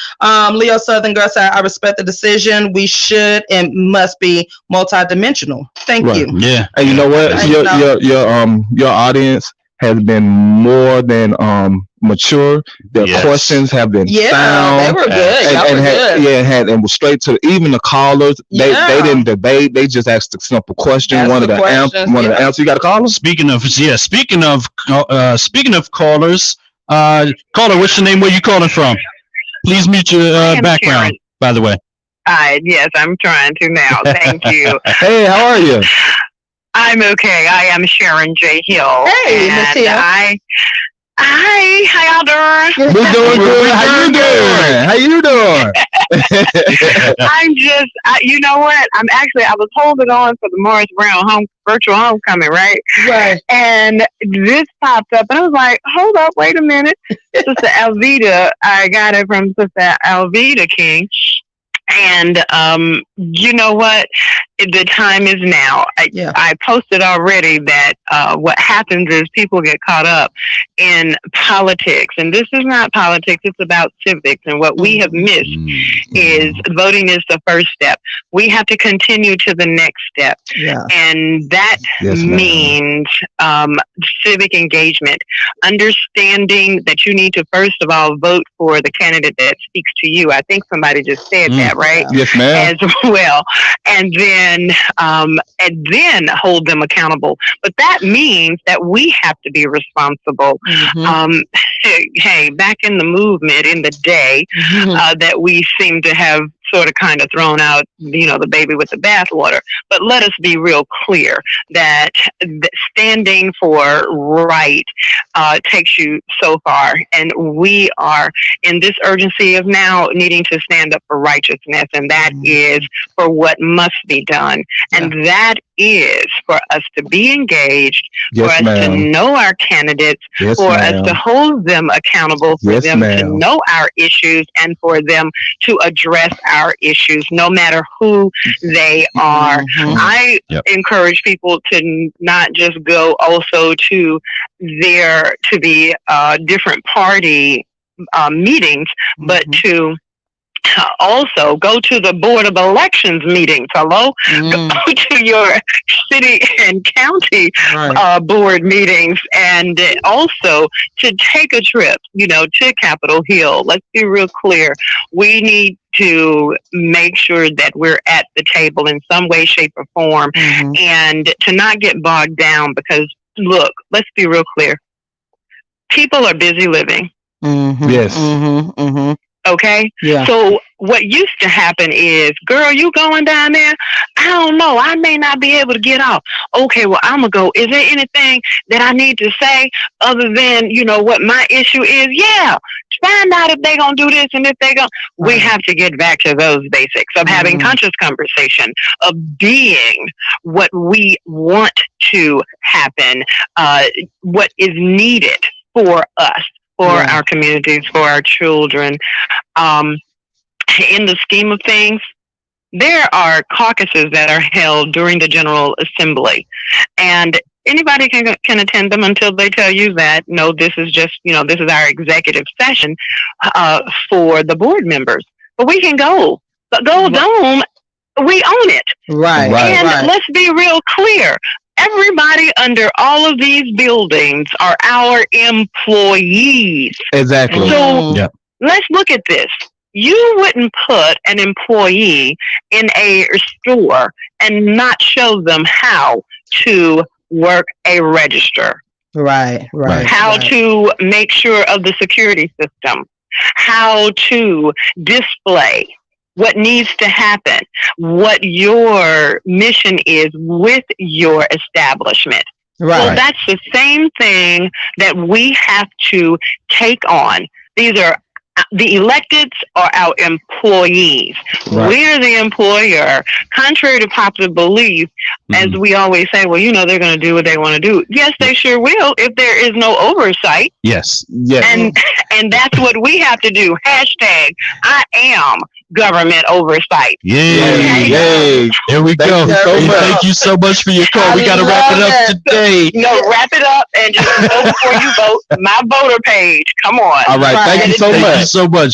Southern Girl said, I respect the decision. We should and must be multidimensional. Thank you. Yeah. And you know what? Your audience has been more than mature. Their questions have been sound. They were good. And was straight to even the callers. They didn't debate. They just asked a simple question. One of the answers. You got a caller? Speaking of callers, caller, what's your name? Where you calling from? Please mute your background. By the way. Yes, I'm trying to now. Thank you. Hey, how are you? I'm okay. I am Sharon J. Hill. Hey, Miss Hill. Hi, how y'all doing? We're doing good. How you doing? I'm just, you know what? I was holding on for the Morris Brown virtual homecoming, right? Right. And this popped up, and I was like, hold up, wait a minute. Sister Alvita, I got it from Sister Alvita King. And you know what? The time is now. I posted already that what happens is people get caught up in politics. And this is not politics. It's about civics. And what we have missed is voting is the first step. We have to continue to the next step. Yeah. And that means civic engagement. Understanding that you need to, first of all, vote for the candidate that speaks to you. I think somebody just said that, right? Yes, ma'am. As well. And then hold them accountable. But that means that we have to be responsible. Hey, back in the movement in the day, that we seem to have sort of kind of thrown out, the baby with the bathwater. But let us be real clear that standing for right takes you so far. And we are in this urgency of now needing to stand up for righteousness. And that is for what must be done. And that is for us to be engaged, for us to know our candidates, for us to hold them accountable, for them to know our issues, and for them to address our issues, no matter who they are. I encourage people to not just go also to the different party meetings, but to also go to the Board of Elections meetings. Go to your city and county board meetings, and also to take a trip, to Capitol Hill. Let's be real clear. We need to make sure that we're at the table in some way, shape, or form, and to not get bogged down, because look, let's be real clear. People are busy living. Okay? Yeah. So what used to happen is, girl, you going down there? I don't know. I may not be able to get off. Okay, well, I'm going to go. Is there anything that I need to say other than, what my issue is? Yeah. Find out if they're going to do this, and if they're going to. We have to get back to those basics of having conscious conversation, of being what we want to happen, what is needed for us, for our communities, for our children. In the scheme of things, there are caucuses that are held during the General Assembly, and anybody can attend them until they tell you that, no, this is just, this is our executive session for the board members. But we can go. But go dome, we own it. Right. And let's be real clear. Everybody under all of these buildings are our employees. Exactly. So let's look at this. You wouldn't put an employee in a store and not show them how to work a register. Right. How to make sure of the security system. How to display what needs to happen, what your mission is with your establishment. Right. Well, that's the same thing that we have to take on. These are the electeds are our employees. We're the employer. Contrary to popular belief, as we always say, well, they're going to do what they want to do. Yes, they sure will if there is no oversight. Yes. And that's what we have to do. Hashtag I am government oversight. Yay. There we go. Thank you so much for your call. We got to wrap it up today. No, wrap it up and just vote before you vote. My voter page. Come on. All right. Thank you so much.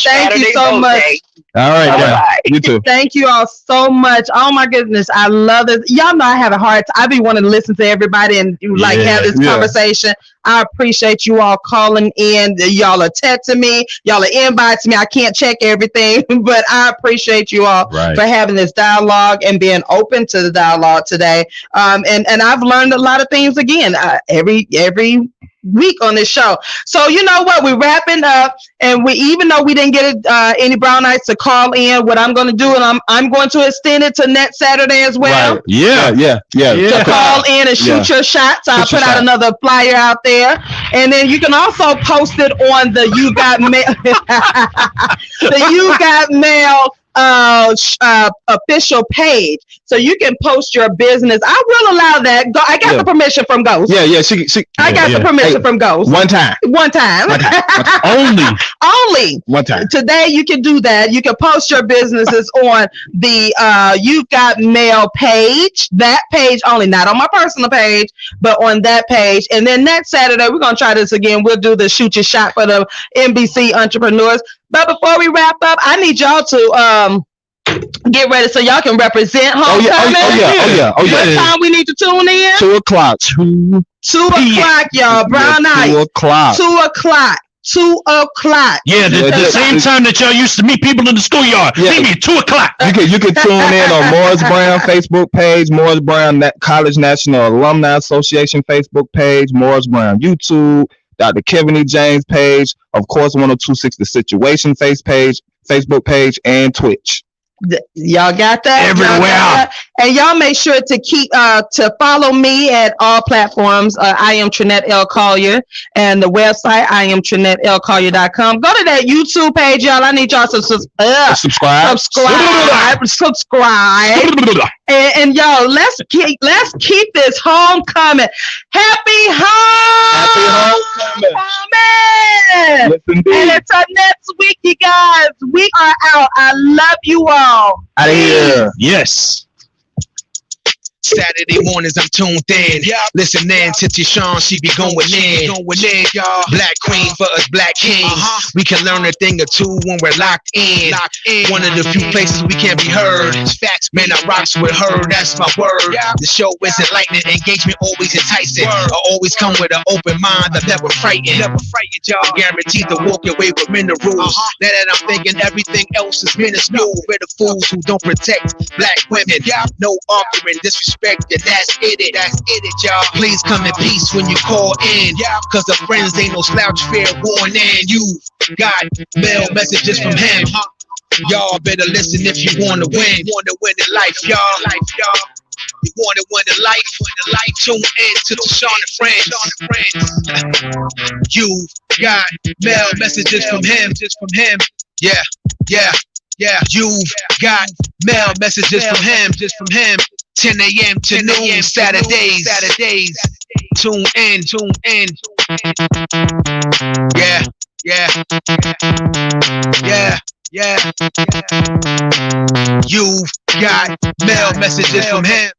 Thank you so much. All right. Bye. You too. Thank you all so much. Oh my goodness. I love this. Y'all know I have a heart. I be wanting to listen to everybody and have this conversation. I appreciate you all calling in. Y'all are texting me. Y'all are inboxing me. I can't check everything, but I appreciate you all for having this dialogue and being open to the dialogue today. And I've learned a lot of things again. Every week on this show. So you know what? We're wrapping up, and even though we didn't get any brown eyes to call in, what I'm going to do, and I'm going to extend it to next Saturday as well. Right. Yeah. To call in and shoot your shots. I'll put out another flyer out there, and then you can also post it on the You Got Mail, the You Got Mail official page, so you can post your business. I will allow that. I got the permission from Ghost. I got the permission from Ghost. One time. Only one time. Today you can do that. You can post your businesses on the You Got Mail page. That page only, not on my personal page, but on that page. And then next Saturday we're gonna try this again. We'll do the shoot your shot for the NBC entrepreneurs. But before we wrap up, I need y'all to get ready so y'all can represent homecoming. What time we need to tune in? 2 o'clock. 2 o'clock, y'all. Brown eyes. 2 o'clock. 2 o'clock. 2 o'clock. Yeah, the same time that y'all used to meet people in the schoolyard. Meet me at 2 o'clock. You can tune in on Morris Brown Facebook page, Morris Brown College National Alumni Association Facebook page, Morris Brown YouTube, Dr. Kevin E. James page, of course 1026 The Situation Facebook page, and Twitch. Y'all got that? Everywhere. And y'all make sure to keep to follow me at all platforms. I am Trinette L. Collier, and the website IamTrinetteLCollier.com. Go to that YouTube page, y'all. I need y'all to subscribe. And y'all, let's keep this homecoming. Happy homecoming! And until next week, you guys, we are out. I love you all. Out of here. Yes. Saturday mornings, I'm tuned in. Listening to TaShon, she be going in. Black queen for us, black kings. We can learn a thing or two when we're locked in. One of the few places we can be heard. Man, I rocks with her, that's my word. The show is enlightening, engagement always enticing. I always come with an open mind, I'm never frightened. Y'all guaranteed to walk away with minerals. Now that I'm thinking everything else is minuscule. We're the fools who don't protect black women. No arguing, disrespect. That's it, y'all. Please come in peace when you call in, cause the friends ain't no slouch, fair warning. You got mail messages from him. Y'all better listen if you wanna win in life, y'all. You wanna win in life, tune in to TaShon Friends. You got mail messages from him. Yeah. You've got mail messages from him. 10 a.m. to noon, Saturdays. Tune in. Yeah. You've got mail messages from him.